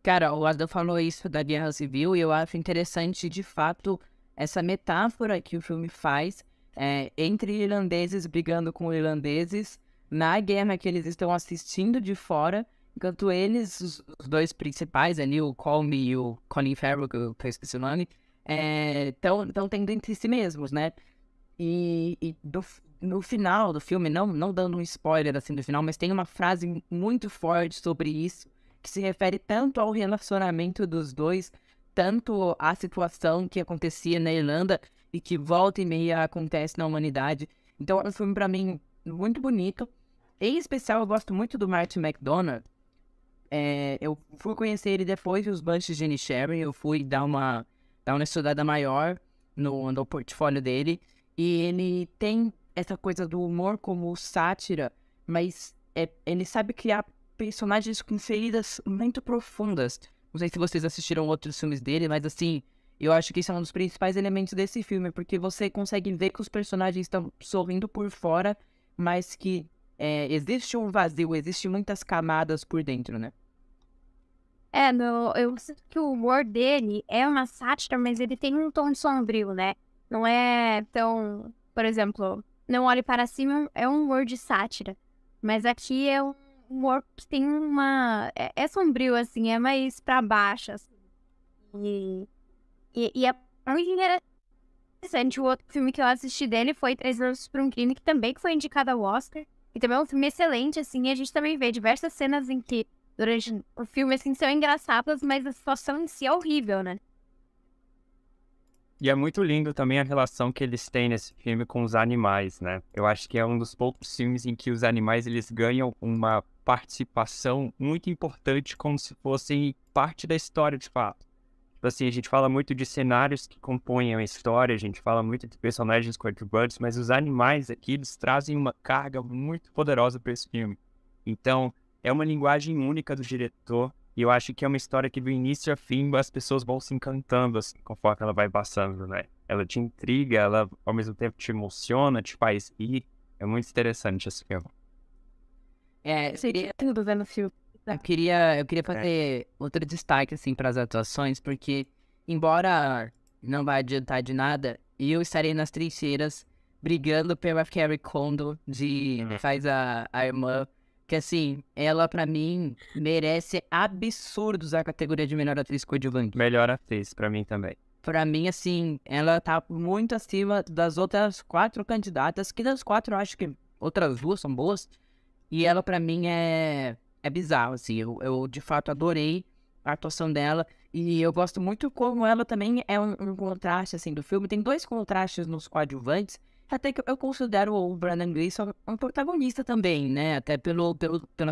E: Cara, o Adam falou isso da Guerra Civil e eu acho interessante, de fato, essa metáfora que o filme faz entre irlandeses brigando com irlandeses na guerra que eles estão assistindo de fora, enquanto eles, os 2 principais, ali, o Colm e o Colin Farrell, que eu esqueci o nome, estão tendo entre si mesmos, né? E no final do filme, não dando um spoiler assim do final, mas tem uma frase muito forte sobre isso, que se refere tanto ao relacionamento dos 2, tanto à situação que acontecia na Irlanda e que volta e meia acontece na humanidade. Então é um filme, pra mim, muito bonito. Em especial, eu gosto muito do Martin McDonagh. Eu fui conhecer ele depois dos Banshees de Inisherin. Eu fui dar uma estudada maior no portfólio dele. E ele tem essa coisa do humor como sátira, mas ele sabe criar personagens com feridas muito profundas. Não sei se vocês assistiram outros filmes dele, mas assim, eu acho que esse é um dos principais elementos desse filme, porque você consegue ver que os personagens estão sorrindo por fora, mas que existe um vazio, existe muitas camadas por dentro, né?
F: Eu sinto que o humor dele é uma sátira, mas ele tem um tom sombrio, né? Não é tão... Por exemplo, Não Olhe Para Cima é um humor de sátira, mas aqui é um humor que tem uma... É sombrio, assim, é mais pra baixo, assim. E é muito interessante. O outro filme que eu assisti dele foi 3 Anos por um Crime, que também foi indicado ao Oscar. E também é um filme excelente, assim, e a gente também vê diversas cenas em que, durante o filme, assim, são engraçadas, mas a situação em si é horrível, né?
G: E é muito lindo também a relação que eles têm nesse filme com os animais, né? Eu acho que é um dos poucos filmes em que os animais eles ganham uma participação muito importante, como se fossem parte da história de fato. Tipo assim, a gente fala muito de cenários que compõem a história, a gente fala muito de personagens coadjuvantes, mas os animais aqui, eles trazem uma carga muito poderosa para esse filme. Então, é uma linguagem única do diretor, e eu acho que é uma história que do início a fim as pessoas vão se encantando, assim, conforme ela vai passando, né? Ela te intriga, ela ao mesmo tempo te emociona, te faz rir. É muito interessante esse filme.
E: Seria
F: Tudo vendo o filme.
E: Eu queria fazer outro destaque, assim, para as atuações, porque, embora não vai adiantar de nada, eu estarei nas trincheiras brigando pela Carrie Condon, que faz a irmã, que, assim, ela, pra mim, merece absurdos a categoria de melhor atriz coadjuvante.
G: Melhor atriz, pra mim também.
E: Pra mim, assim, ela tá muito acima das outras 4 candidatas, que das 4 eu acho que outras 2 são boas, e ela, pra mim, é bizarro, assim, eu de fato adorei a atuação dela, e eu gosto muito como ela também é um contraste, assim, do filme. Tem 2 contrastes nos coadjuvantes, até que eu considero o Brendan Gleeson um protagonista também, né, até pela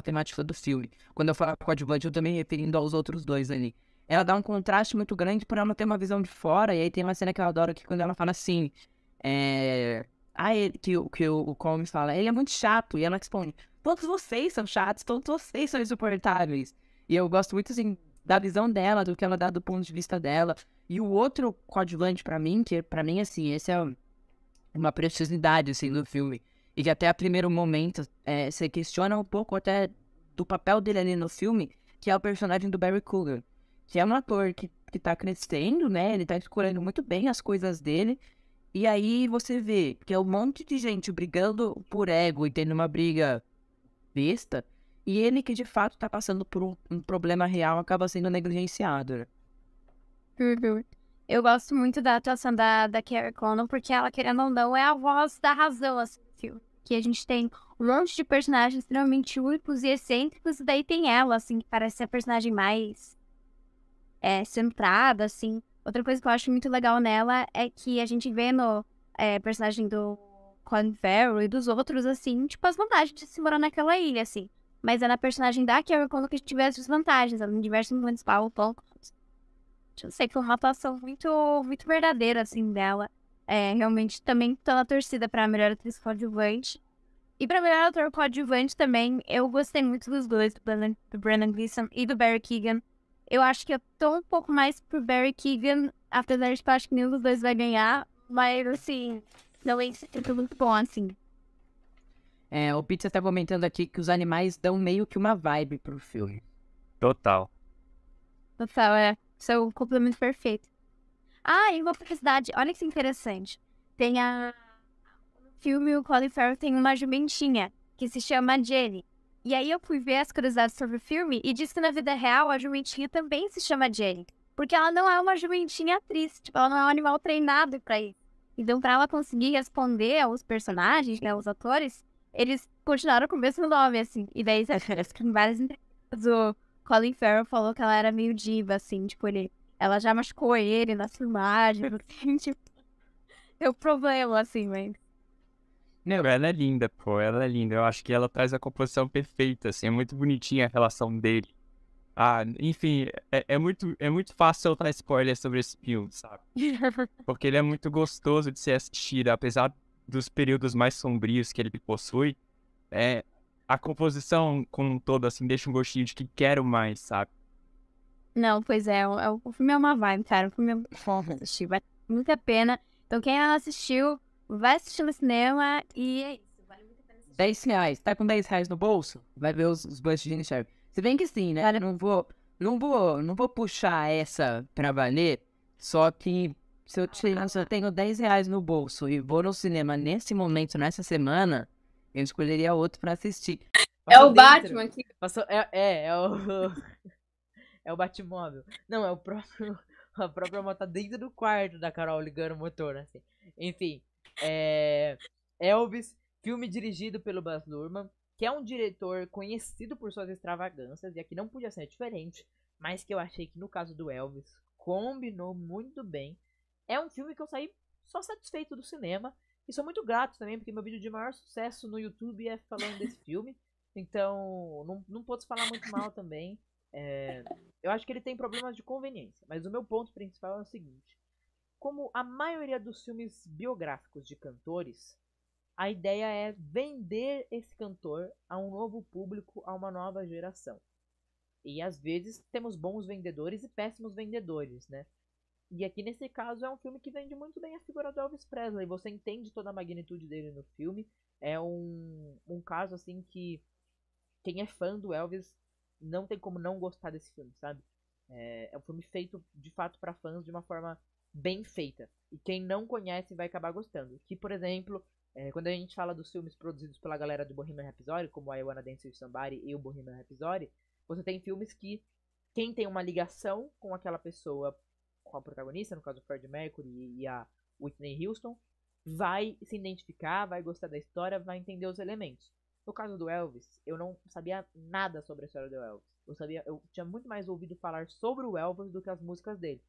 E: temática do filme. Quando eu falo coadjuvante, eu tô me referindo aos outros 2 ali. Ela dá um contraste muito grande por ela ter uma visão de fora, e aí tem uma cena que eu adoro, que quando ela fala assim, que o Colm fala, ele é muito chato, e ela responde, todos vocês são chatos, todos vocês são insuportáveis. E eu gosto muito, assim, da visão dela, do que ela dá do ponto de vista dela. E o outro coadjuvante pra mim, que pra mim, assim, esse é uma preciosidade, assim, do filme, e que até a primeiro momento você questiona um pouco até do papel dele ali no filme, que é o personagem do Barry Keoghan, que é um ator que tá crescendo, né? Ele tá escolhendo muito bem as coisas dele. E aí você vê que é um monte de gente brigando por ego e tendo uma briga besta, e ele que de fato tá passando por um problema real acaba sendo negligenciado, né?
F: Uhum. Eu gosto muito da atuação da Carrie Condon, porque ela, querendo ou não, é a voz da razão, assim, do filme. Que a gente tem um monte de personagens extremamente únicos e excêntricos, e daí tem ela, assim, que parece ser a personagem mais centrada, assim. Outra coisa que eu acho muito legal nela é que a gente vê no personagem do Colin Farrell e dos outros, assim, tipo, as vantagens de se morar naquela ilha, assim. Mas é na personagem da Carrie Condon que a gente vê as desvantagens. Ela, em diversos momentos, fala o Tom Cruise. Eu sei que foi uma atuação muito, muito verdadeira, assim, dela. Realmente também tô na torcida pra melhor atriz coadjuvante. E pra melhor ator coadjuvante também, eu gostei muito dos dois, do Brendan Gleeson e do Barry Keoghan. Eu acho que eu tô um pouco mais pro Barry Keoghan, apesar de que eu acho que nenhum dos dois vai ganhar. Mas, assim, não é muito bom, assim.
E: O Pizza tá comentando aqui que os animais dão meio que uma vibe pro filme.
G: Total.
F: Total, isso é o complemento perfeito. Ah, e uma curiosidade, olha que interessante. Tem no filme, o Colin Farrell tem uma jumentinha, que se chama Jenny. E aí eu fui ver as curiosidades sobre o filme e diz que na vida real a jumentinha também se chama Jenny. Porque ela não é uma jumentinha atriz, tipo, ela não é um animal treinado pra isso. Então, pra ela conseguir responder aos personagens, né, os atores, eles continuaram com o mesmo nome, assim. E daí, parece que em várias entrevistas o Colin Farrell falou que ela era meio diva, assim, tipo, ela já machucou ele nas filmagens, assim, tipo, deu problema, assim, mas...
G: Não, ela é linda, pô, ela é linda. Eu acho que ela traz a composição perfeita, assim, é muito bonitinha a relação dele. Ah, enfim, é muito fácil soltar spoiler sobre esse filme, sabe? Porque ele é muito gostoso de ser assistido, apesar dos períodos mais sombrios que ele possui. A composição como um todo, assim, deixa um gostinho de que quero mais, sabe?
F: Não, pois o filme é uma vibe, cara. O filme é muito bom pra assistir, vale muito a pena. Então, quem não assistiu, vai assistir no cinema e é isso. Vale muito a pena assistir.
E: R$10. Tá com R$10 no bolso? Vai ver os Bush de Sharp. Se bem que sim, né? Cara, não vou puxar essa pra valer. Só que se eu tenho R$10 no bolso e vou no cinema nesse momento, nessa semana, eu escolheria outro pra assistir.
B: É o Batman aqui.
A: É o Batmóvel. Não, é o próprio. A própria moto tá dentro do quarto da Carol ligando o motor, assim. Enfim. Elvis, filme dirigido pelo Baz Luhrmann, que é um diretor conhecido por suas extravagâncias, e aqui não podia ser diferente, mas que eu achei que no caso do Elvis combinou muito bem. É um filme que eu saí só satisfeito do cinema, e sou muito grato também, porque meu vídeo de maior sucesso no YouTube é falando desse filme, então não posso falar muito mal também. Eu acho que ele tem problemas de conveniência, mas o meu ponto principal é o seguinte: como a maioria dos filmes biográficos de cantores, a ideia é vender esse cantor a um novo público, a uma nova geração. E às vezes temos bons vendedores e péssimos vendedores, né? E aqui nesse caso é um filme que vende muito bem a figura do Elvis Presley. Você entende toda a magnitude dele no filme. É um caso assim que quem é fã do Elvis não tem como não gostar desse filme, sabe? É um filme feito de fato para fãs de uma forma bem feita. E quem não conhece vai acabar gostando. Que, por exemplo, quando a gente fala dos filmes produzidos pela galera do Bohemian Rhapsody, como I Wanna Dance With Somebody e o Bohemian Rhapsody, você tem filmes que quem tem uma ligação com aquela pessoa, com a protagonista, no caso o Freddie Mercury e a Whitney Houston, vai se identificar, vai gostar da história, vai entender os elementos. No caso do Elvis, eu não sabia nada sobre a história do Elvis. Eu tinha muito mais ouvido falar sobre o Elvis do que as músicas dele.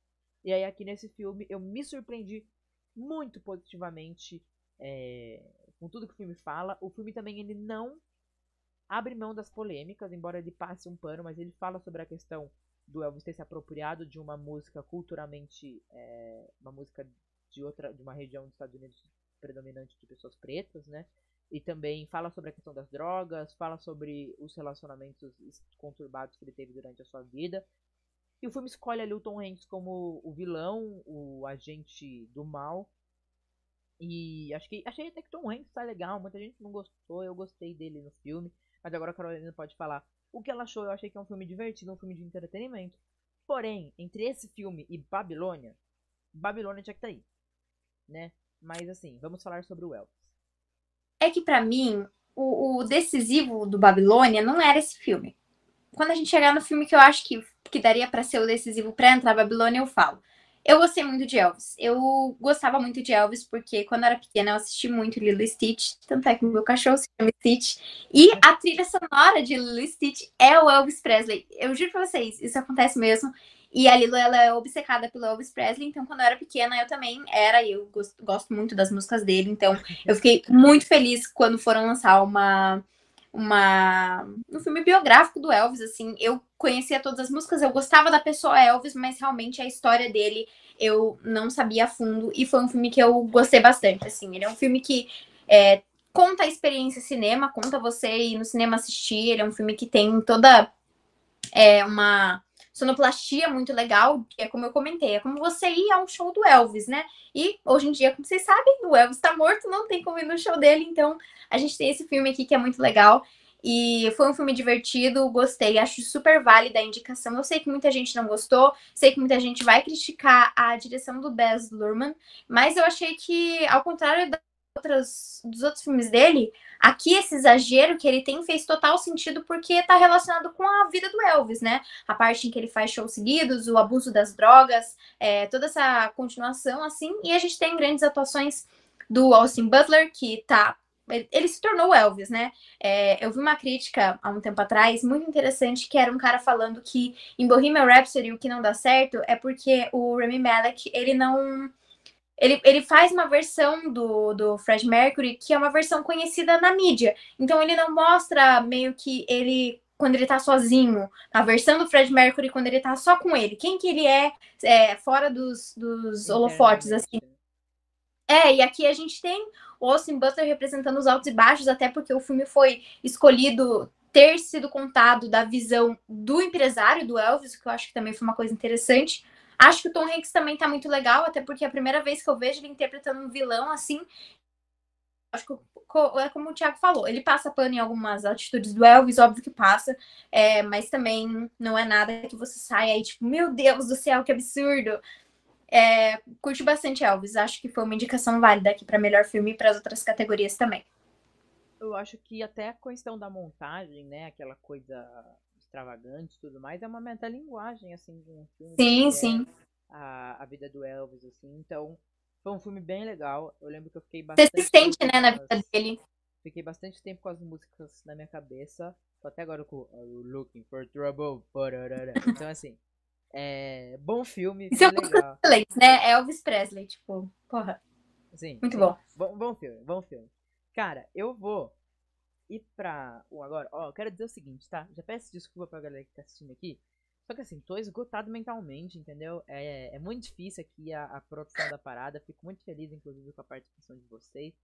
A: E aí aqui nesse filme eu me surpreendi muito positivamente com tudo que o filme fala. O filme também ele não abre mão das polêmicas, embora ele passe um pano, mas ele fala sobre a questão do Elvis ter se apropriado de uma música culturalmente, uma música de uma região dos Estados Unidos predominante de pessoas pretas, né? E também fala sobre a questão das drogas, fala sobre os relacionamentos conturbados que ele teve durante a sua vida. E o filme escolhe ali o Tom Hanks como o vilão, o agente do mal. E achei até que Tom Hanks tá legal. Muita gente não gostou, eu gostei dele no filme. Mas agora a Carolina pode falar o que ela achou. Eu achei que é um filme divertido, um filme de entretenimento. Porém, entre esse filme e Babilônia tinha que estar aí, né? Mas assim, vamos falar sobre o Elvis.
B: É que pra mim, o decisivo do Babilônia não era esse filme. Quando a gente chegar no filme que eu acho que daria pra ser o decisivo pra entrar Babilônia, eu falo. Eu gostei muito de Elvis. Eu gostava muito de Elvis porque quando eu era pequena eu assisti muito Lilo e Stitch. Tanto é que o meu cachorro se chama Stitch. E a trilha sonora de Lilo e Stitch é o Elvis Presley. Eu juro pra vocês, isso acontece mesmo. E a Lilo, ela é obcecada pelo Elvis Presley. Então, quando eu era pequena, eu também era. E eu gosto muito das músicas dele. Então, eu fiquei muito feliz quando foram lançar um filme biográfico do Elvis, assim. Eu conhecia todas as músicas, eu gostava da pessoa Elvis, mas realmente a história dele eu não sabia a fundo. E foi um filme que eu gostei bastante, assim. Ele é um filme que conta a experiência cinema, conta você ir no cinema assistir. Ele é um filme que tem toda uma sonoplastia muito legal, que é como eu comentei, é como você ir a um show do Elvis, né? E hoje em dia, como vocês sabem, o Elvis tá morto, não tem como ir no show dele, então a gente tem esse filme aqui que é muito legal. E foi um filme divertido, gostei, acho super válida a indicação. Eu sei que muita gente não gostou, sei que muita gente vai criticar a direção do Baz Luhrmann, mas eu achei que, ao contrário dos outros filmes dele, aqui esse exagero que ele tem fez total sentido porque tá relacionado com a vida do Elvis, né? A parte em que ele faz shows seguidos, o abuso das drogas, toda essa continuação, assim. E a gente tem grandes atuações do Austin Butler, que tá... Ele se tornou o Elvis, né? Eu vi uma crítica há um tempo atrás, muito interessante, que era um cara falando que em Bohemian Rhapsody o que não dá certo é porque o Rami Malek, ele não... Ele faz uma versão do Fred Mercury que é uma versão conhecida na mídia. Então ele não mostra meio que ele, quando ele tá sozinho, a versão do Fred Mercury quando ele tá só com ele. Quem que ele é fora dos holofotes, assim. E aqui a gente tem o Austin Butler representando os altos e baixos, até porque o filme foi escolhido ter sido contado da visão do empresário do Elvis, que eu acho que também foi uma coisa interessante. Acho que o Tom Hanks também tá muito legal, até porque é a primeira vez que eu vejo ele interpretando um vilão, assim. Acho que é como o Thiago falou, ele passa pano em algumas atitudes do Elvis, óbvio que passa, mas também não é nada que você saia aí, tipo, meu Deus do céu, que absurdo. Curti bastante Elvis, acho que foi uma indicação válida aqui para melhor filme e para as outras categorias também.
A: Eu acho que até a questão da montagem, né, aquela coisa extravagante e tudo mais, é uma metalinguagem, assim, de um filme.
B: Sim.
A: A vida do Elvis, assim. Então, foi um filme bem legal. Eu lembro que eu fiquei bastante...
B: Você se sente, né, na vida dele.
A: Fiquei bastante tempo com as músicas na minha cabeça. Tô até agora com Looking for Trouble. Então, assim, bom filme,
B: Isso é
A: bem legal.
B: Excelente, né? Elvis Presley, tipo, porra.
A: Sim,
B: muito
A: sim.
B: bom.
A: Bom filme. Cara, eu vou ir pra... agora, eu quero dizer o seguinte, tá? Já peço desculpa pra galera que tá assistindo aqui. Só que assim, tô esgotado mentalmente, entendeu? É muito difícil aqui a produção da parada. Fico muito feliz, inclusive, com a participação de vocês.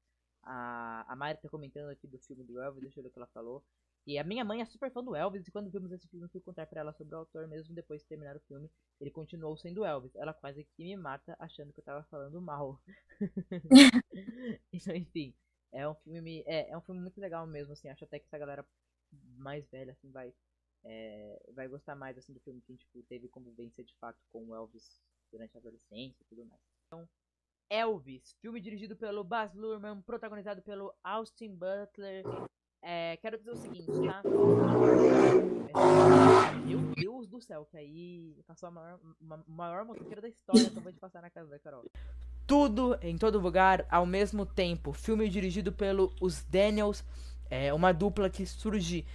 A: A Mari tá comentando aqui do filme do Elvis, deixa eu ver o que ela falou. E a minha mãe é super fã do Elvis, e quando vimos esse filme, eu fui contar pra ela sobre o autor, mesmo depois de terminar o filme. Ele continuou sendo Elvis. Ela quase que me mata, achando que eu tava falando mal. Então, enfim, é um filme muito legal mesmo, assim. Acho até que essa galera mais velha, assim, vai gostar mais, assim, do filme que, tipo, teve convivência de fato com o Elvis durante a adolescência e tudo mais. Então, Elvis, filme dirigido pelo Baz Luhrmann, protagonizado pelo Austin Butler. Quero dizer o seguinte, tá? Meu Deus do céu, que aí passou a maior motoqueira da história que eu vou te passar na casa da Carol. Tudo em todo lugar ao mesmo tempo. Filme dirigido pelo Os Daniels, uma dupla que surge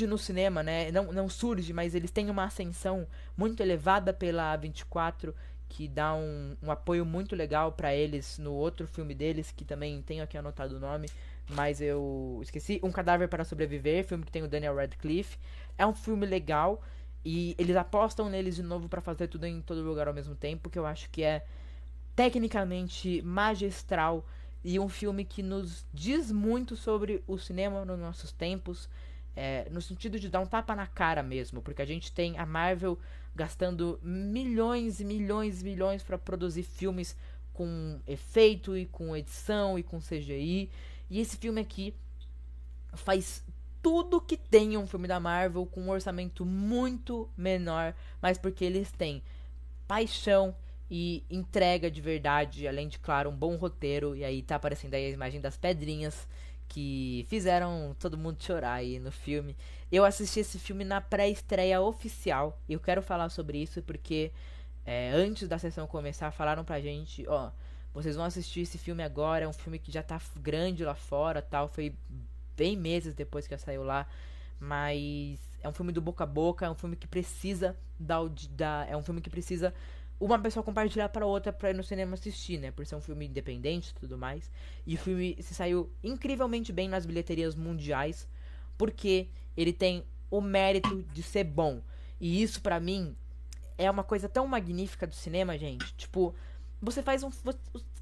A: no cinema, né? Não surge, mas eles têm uma ascensão muito elevada pela A24, que dá um apoio muito legal pra eles no outro filme deles, que também tenho aqui anotado o nome, mas eu esqueci. Um Cadáver para Sobreviver, filme que tem o Daniel Radcliffe. É um filme legal e eles apostam neles de novo pra fazer tudo em todo lugar ao mesmo tempo, que eu acho que é tecnicamente magistral e um filme que nos diz muito sobre o cinema nos nossos tempos. No sentido de dar um tapa na cara mesmo, porque a gente tem a Marvel gastando milhões e milhões e milhões para produzir filmes com efeito e com edição e com CGI. E esse filme aqui faz tudo que tem um filme da Marvel com um orçamento muito menor, mas porque eles têm paixão e entrega de verdade, além de, claro, um bom roteiro. E aí tá aparecendo aí a imagem das pedrinhas que fizeram todo mundo chorar aí no filme. Eu assisti esse filme na pré-estreia oficial e eu quero falar sobre isso porque antes da sessão começar falaram pra gente, ó, vocês vão assistir esse filme agora, é um filme que já tá grande lá fora, tal, foi bem meses depois que saiu lá, mas é um filme do boca a boca, é um filme que precisa é um filme que precisa uma pessoa compartilhar para outra pra ir no cinema assistir, né? Por ser um filme independente e tudo mais. E o filme se saiu incrivelmente bem nas bilheterias mundiais, porque ele tem o mérito de ser bom. E isso pra mim é uma coisa tão magnífica do cinema, gente. Tipo, você faz os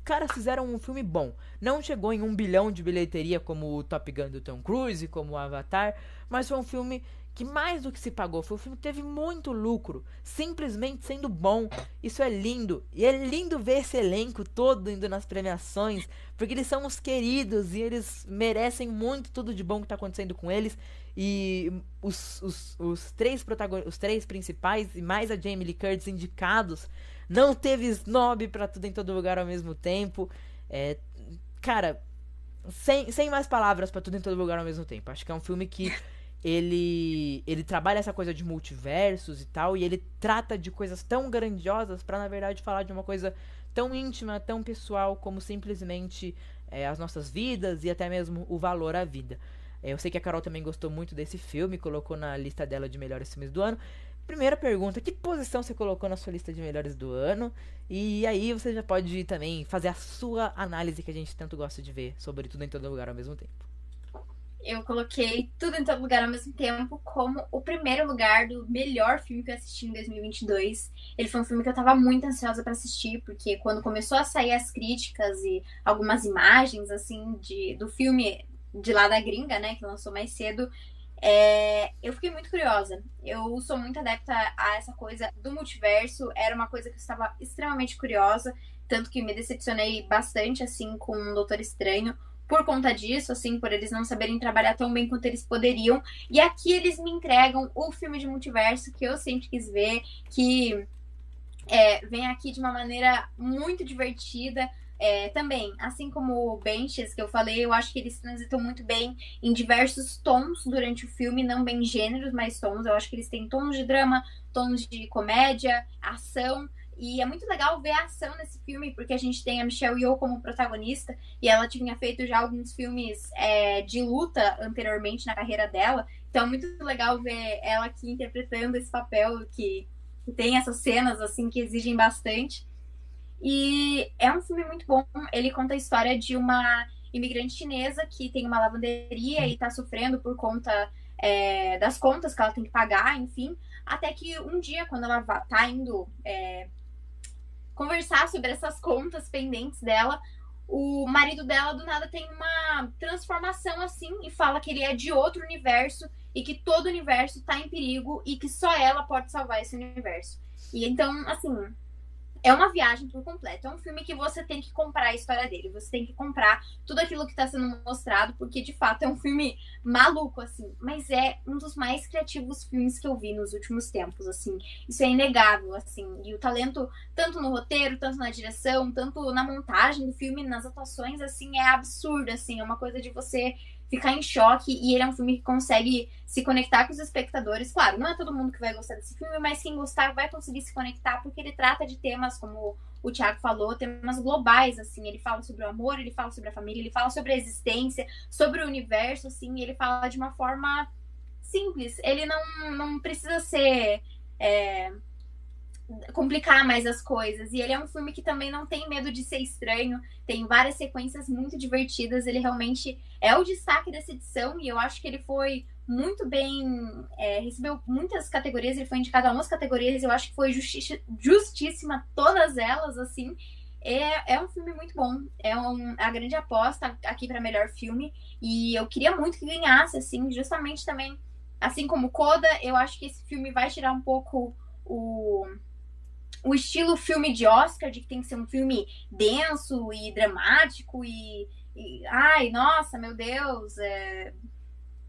A: caras fizeram um filme bom. Não chegou em 1 bilhão de bilheteria como o Top Gun do Tom Cruise, como o Avatar, mas foi um filme que mais do que se pagou, foi um filme que teve muito lucro, simplesmente sendo bom. Isso é lindo. E é lindo ver esse elenco todo indo nas premiações, porque eles são os queridos e eles merecem muito tudo de bom que tá acontecendo com eles. E os três principais e mais a Jamie Lee Curtis indicados, não teve snob pra tudo em todo lugar ao mesmo tempo. Cara, sem mais palavras pra tudo em todo lugar ao mesmo tempo. Acho que é um filme que ele trabalha essa coisa de multiversos e tal, e ele trata de coisas tão grandiosas pra, na verdade, falar de uma coisa tão íntima, tão pessoal, como simplesmente as nossas vidas e até mesmo o valor à vida. Eu sei que a Carol também gostou muito desse filme, colocou na lista dela de melhores filmes do ano. Primeira pergunta, que posição você colocou na sua lista de melhores do ano? E aí você já pode também fazer a sua análise que a gente tanto gosta de ver sobre tudo em todo lugar ao mesmo tempo.
B: Eu coloquei Tudo em Todo Lugar ao Mesmo Tempo como o primeiro lugar do melhor filme que eu assisti em 2022. Ele foi um filme que eu tava muito ansiosa pra assistir, porque quando começou a sair as críticas e algumas imagens, assim, do filme de lá da gringa, né, que lançou mais cedo, eu fiquei muito curiosa. Eu sou muito adepta a essa coisa do multiverso, era uma coisa que eu estava extremamente curiosa, tanto que me decepcionei bastante, assim, com o Doutor Estranho, por conta disso, assim, por eles não saberem trabalhar tão bem quanto eles poderiam. E aqui eles me entregam o filme de multiverso que eu sempre quis ver, que vem aqui de uma maneira muito divertida. Também, assim como o Benches, que eu falei, eu acho que eles transitam muito bem em diversos tons durante o filme, não bem gêneros, mas tons. Eu acho que eles têm tons de drama, tons de comédia, ação. E é muito legal ver a ação nesse filme, porque a gente tem a Michelle Yeoh como protagonista, e ela tinha feito já alguns filmes de luta anteriormente na carreira dela. Então é muito legal ver ela aqui interpretando esse papel que tem essas cenas assim que exigem bastante. E é um filme muito bom. Ele conta a história de uma imigrante chinesa que tem uma lavanderia e tá sofrendo por conta das contas que ela tem que pagar, enfim. Até que um dia, quando ela tá indo conversar sobre essas contas pendentes dela, o marido dela do nada tem uma transformação assim e fala que ele é de outro universo e que todo o universo tá em perigo e que só ela pode salvar esse universo. E então, assim, é uma viagem por completo. É um filme que você tem que comprar a história dele. Você tem que comprar tudo aquilo que tá sendo mostrado, porque de fato é um filme maluco, assim. Mas é um dos mais criativos filmes que eu vi nos últimos tempos, assim. Isso é inegável, assim. E o talento, tanto no roteiro, tanto na direção, tanto na montagem do filme, nas atuações, assim, é absurdo, assim. É uma coisa de você ficar em choque, e ele é um filme que consegue se conectar com os espectadores. Claro, não é todo mundo que vai gostar desse filme, mas quem gostar vai conseguir se conectar, porque ele trata de temas, como o Thiago falou, temas globais, assim. Ele fala sobre o amor, ele fala sobre a família, ele fala sobre a existência, sobre o universo, assim, e ele fala de uma forma simples. Ele não precisa ser complicar mais as coisas. E ele é um filme que também não tem medo de ser estranho. Tem várias sequências muito divertidas. Ele realmente é o destaque dessa edição. E eu acho que ele foi muito bem... recebeu muitas categorias. Ele foi indicado a 11 categorias. Eu acho que foi justíssima todas elas, assim. É um filme muito bom. É a grande aposta aqui para melhor filme. E eu queria muito que ganhasse, assim. Justamente também, assim como Coda, eu acho que esse filme vai tirar um pouco o estilo filme de Oscar, de que tem que ser um filme denso e dramático ai, nossa, meu Deus,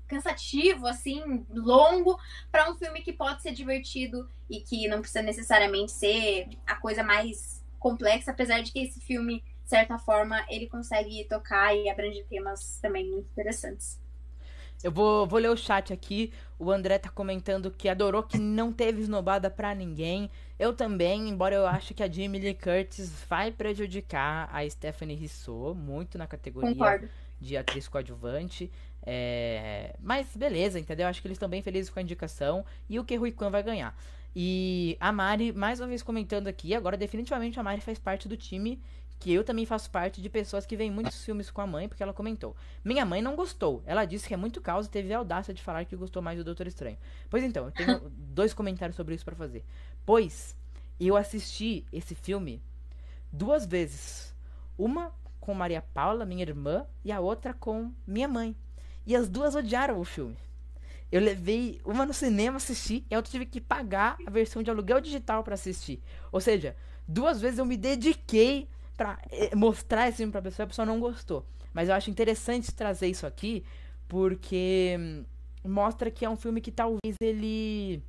B: cansativo, assim, longo, para um filme que pode ser divertido e que não precisa necessariamente ser a coisa mais complexa, apesar de que esse filme, de certa forma, ele consegue tocar e abranger temas também muito interessantes.
A: Eu vou ler o chat aqui. O André tá comentando que adorou que não teve esnobada pra ninguém. Eu também, embora eu ache que a Jamie Lee Curtis vai prejudicar a Stephanie Hsu muito na categoria
B: Concordo.
A: de atriz coadjuvante. Mas beleza, entendeu? Acho que eles estão bem felizes com a indicação. E o que Rui Kwan vai ganhar. E a Mari, mais uma vez comentando aqui, agora definitivamente a Mari faz parte do time, que eu também faço parte de pessoas que veem muitos filmes com a mãe, porque ela comentou. Minha mãe não gostou. Ela disse que é muito caos e teve a audácia de falar que gostou mais do Doutor Estranho. Pois então, eu tenho 2 comentários sobre isso pra fazer. Pois, eu assisti esse filme 2 vezes. Uma com Maria Paula, minha irmã, e a outra com minha mãe. E as 2 odiaram o filme. Eu levei uma no cinema assistir e a outra tive que pagar a versão de aluguel digital pra assistir. Ou seja, 2 vezes eu me dediquei pra mostrar esse filme pra pessoa e a pessoa não gostou. Mas eu acho interessante trazer isso aqui porque mostra que é um filme que talvez ele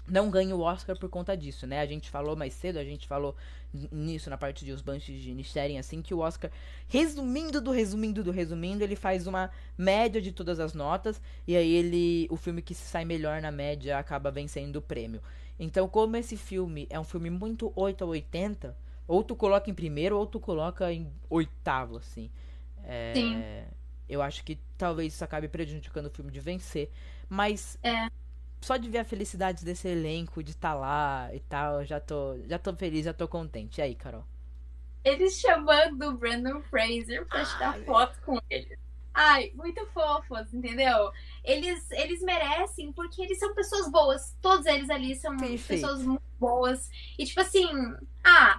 A: não ganhe o Oscar por conta disso, né? A gente falou mais cedo, a gente falou nisso na parte de Os Banshees de Inisherin, assim, que o Oscar, resumindo, ele faz uma média de todas as notas, e aí o filme que se sai melhor na média acaba vencendo o prêmio. Então, como esse filme é um filme muito 8 a 80, ou tu coloca em primeiro, ou tu coloca em oitavo, assim.
B: Sim.
A: Eu acho que talvez isso acabe prejudicando o filme de vencer, mas só de ver a felicidade desse elenco, de estar lá e tal, já tô feliz, já tô contente. E aí, Carol?
B: Eles chamando o Brandon Fraser pra tirar foto com ele. Ai, muito fofos, entendeu? Eles merecem, porque eles são pessoas boas. Todos eles ali são pessoas muito boas. E tipo assim,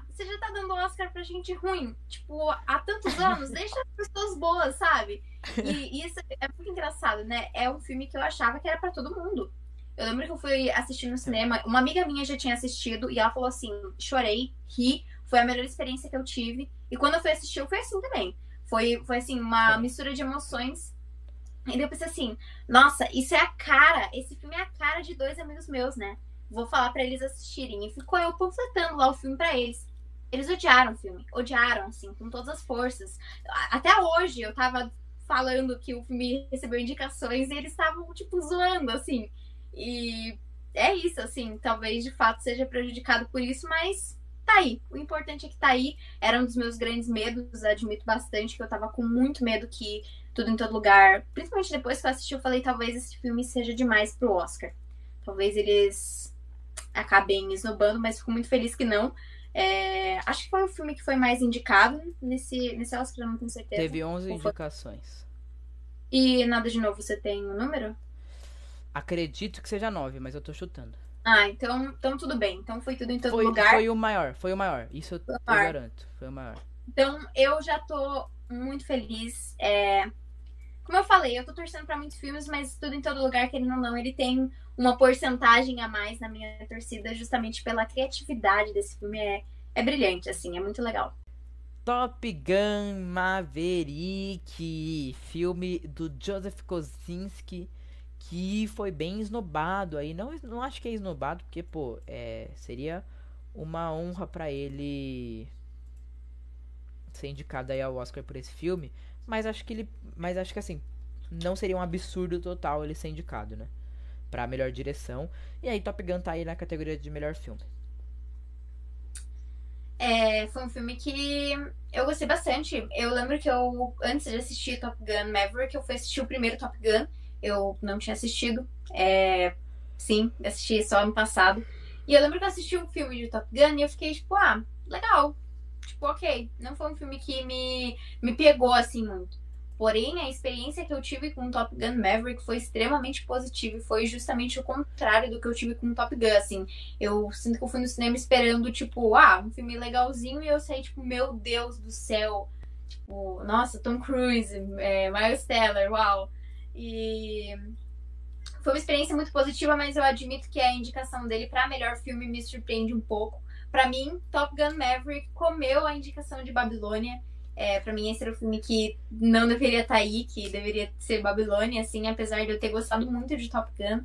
B: você já tá dando Oscar pra gente ruim. Tipo, há tantos anos, deixa as pessoas boas, sabe? E isso é muito engraçado, né? É um filme que eu achava que era pra todo mundo. Eu lembro que eu fui assistir no cinema, uma amiga minha já tinha assistido e ela falou assim, chorei, ri, foi a melhor experiência que eu tive. E quando eu fui assistir, eu fui assim também. Foi assim, uma mistura de emoções. E daí eu pensei assim, nossa, isso é a cara, esse filme é a cara de 2 amigos meus, né? Vou falar pra eles assistirem. E ficou eu panfletando lá o filme pra eles. Eles odiaram o filme, odiaram, assim, com todas as forças. Até hoje eu tava falando que o filme recebeu indicações e eles estavam, tipo, zoando, assim. E é isso, assim, talvez de fato seja prejudicado por isso, mas tá aí. O importante é que tá aí. Era um dos meus grandes medos, admito bastante que eu tava com muito medo que Tudo em Todo Lugar, principalmente depois que eu assisti, eu falei, talvez esse filme seja demais pro Oscar. Talvez eles acabem esnobando, mas fico muito feliz que não. Acho que foi o filme que foi mais indicado nesse Oscar, eu não tenho certeza.
A: Teve 11 indicações.
B: E nada de novo, você tem o número?
A: Acredito que seja 9, mas eu tô chutando.
B: Então tudo bem. Então foi Tudo em Todo Lugar.
A: Foi o maior. Isso eu garanto. Foi o maior.
B: Então eu já tô muito feliz. Como eu falei, eu tô torcendo pra muitos filmes, mas Tudo em Todo Lugar, querendo ou não, ele tem uma porcentagem a mais na minha torcida, justamente pela criatividade desse filme. É brilhante, assim, é muito legal.
A: Top Gun Maverick, filme do Joseph Kosinski, que foi bem esnobado aí. Não acho que é esnobado, porque, pô, seria uma honra pra ele ser indicado aí ao Oscar por esse filme. Mas acho que assim, não seria um absurdo total ele ser indicado, né? Pra melhor direção. E aí Top Gun tá aí na categoria de melhor filme.
B: Foi um filme que eu gostei bastante. Eu lembro que antes de assistir Top Gun Maverick, eu fui assistir o primeiro Top Gun. Eu não tinha assistido. Sim, assisti só ano passado. E eu lembro que eu assisti um filme de Top Gun e eu fiquei tipo, legal. Tipo, ok. Não foi um filme que me pegou assim muito. Porém, a experiência que eu tive com Top Gun Maverick foi extremamente positiva e foi justamente o contrário do que eu tive com Top Gun, assim. Eu sinto que eu fui no cinema esperando, tipo, um filme legalzinho e eu saí, tipo, meu Deus do céu. Tipo, nossa, Tom Cruise, Miles Teller, uau. E foi uma experiência muito positiva, mas eu admito que a indicação dele para melhor filme me surpreende um pouco, pra mim, Top Gun Maverick comeu a indicação de Babilônia. Pra mim, esse era o filme que não deveria estar aí, que deveria ser Babilônia, assim, apesar de eu ter gostado muito de Top Gun.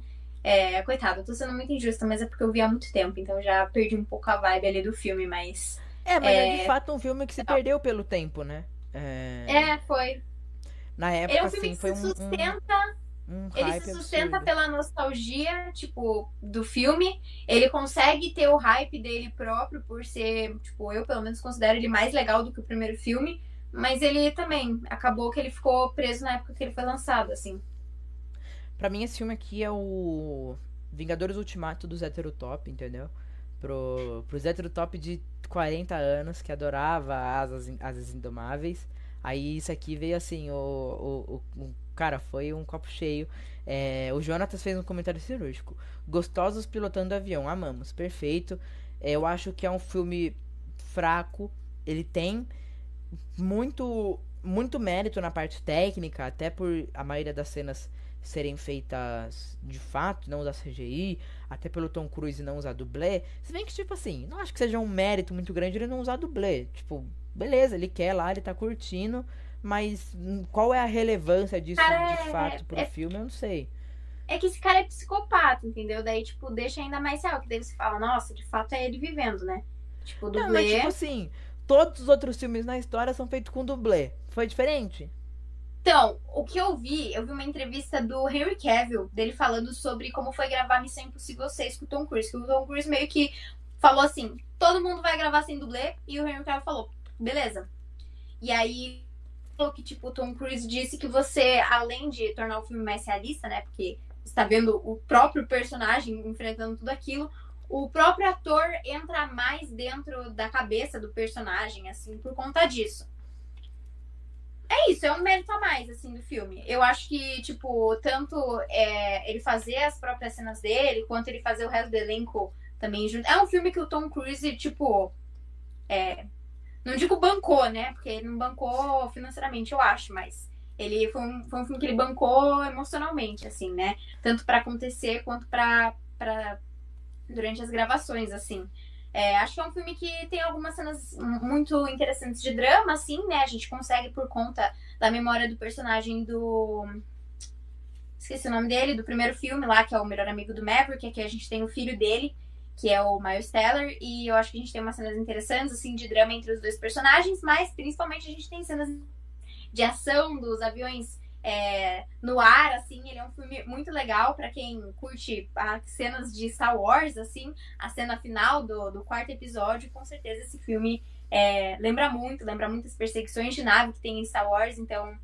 B: Coitado, eu tô sendo muito injusta, mas é porque eu vi há muito tempo, então já perdi um pouco a vibe ali do filme, mas...
A: Mas é de fato um filme que se perdeu pelo tempo, né?
B: Foi.
A: Na
B: Ele
A: época,
B: é um filme
A: assim,
B: que
A: foi
B: se sustenta... Ele
A: hype
B: se sustenta
A: absurdo.
B: pela nostalgia, tipo, do filme. Ele consegue ter o hype dele próprio por ser, tipo, eu pelo menos considero ele mais legal do que o primeiro filme. Mas ele também acabou que ele ficou preso na época que ele foi lançado, assim.
A: Pra mim, esse filme aqui é o Vingadores Ultimato dos heterotop, entendeu? Pros heterotop de 40 anos que adorava Asas Indomáveis. Aí isso aqui veio assim, cara, foi um copo cheio. O Jonatas fez um comentário cirúrgico. Gostosos pilotando avião, amamos, perfeito. Eu acho que é um filme fraco. Ele tem muito mérito na parte técnica, até por a maioria das cenas serem feitas de fato, não usar CGI, até pelo Tom Cruise não usar dublê. Se bem que, tipo assim, não acho que seja um mérito muito grande ele não usar dublê. Tipo, beleza, ele quer lá, ele tá curtindo, mas qual é a relevância disso de fato pro filme, eu não sei.
B: É que esse cara é psicopata, entendeu? Daí, tipo, deixa ainda mais real, que daí você fala, nossa, de fato é ele vivendo, né? Tipo, dublê...
A: Não, mas tipo assim, todos os outros filmes na história são feitos com dublê. Foi diferente?
B: Então, o que eu vi uma entrevista do Henry Cavill, dele falando sobre como foi gravar Missão Impossível 6 com o Tom Cruise. Que o Tom Cruise meio que falou assim, todo mundo vai gravar sem dublê, e o Henry Cavill falou, beleza. E aí, falou que, tipo, o Tom Cruise disse que você, além de tornar o filme mais realista, né, porque você tá vendo o próprio personagem enfrentando tudo aquilo, o próprio ator entra mais dentro da cabeça do personagem, assim, por conta disso. É isso, é um mérito a mais, assim, do filme. Eu acho que, tipo, tanto ele fazer as próprias cenas dele, quanto ele fazer o resto do elenco também junto. É um filme que o Tom Cruise, tipo, não digo bancou, né? Porque ele não bancou financeiramente, eu acho, mas ele foi um filme que ele bancou emocionalmente, assim, né? Tanto pra acontecer, quanto pra durante as gravações, assim. Acho que é um filme que tem algumas cenas muito interessantes de drama, assim, né? A gente consegue, por conta da memória do personagem do... Esqueci o nome dele, do primeiro filme lá, que é o melhor amigo do Maverick. Aqui a gente tem o filho dele, que é o Miles Teller. E eu acho que a gente tem umas cenas interessantes, assim, de drama entre os dois personagens. Mas, principalmente, a gente tem cenas de ação dos aviões no ar, assim. Ele é um filme muito legal pra quem curte as cenas de Star Wars, assim. A cena final do quarto episódio, com certeza esse filme lembra muitas perseguições de nave que tem em Star Wars. Então,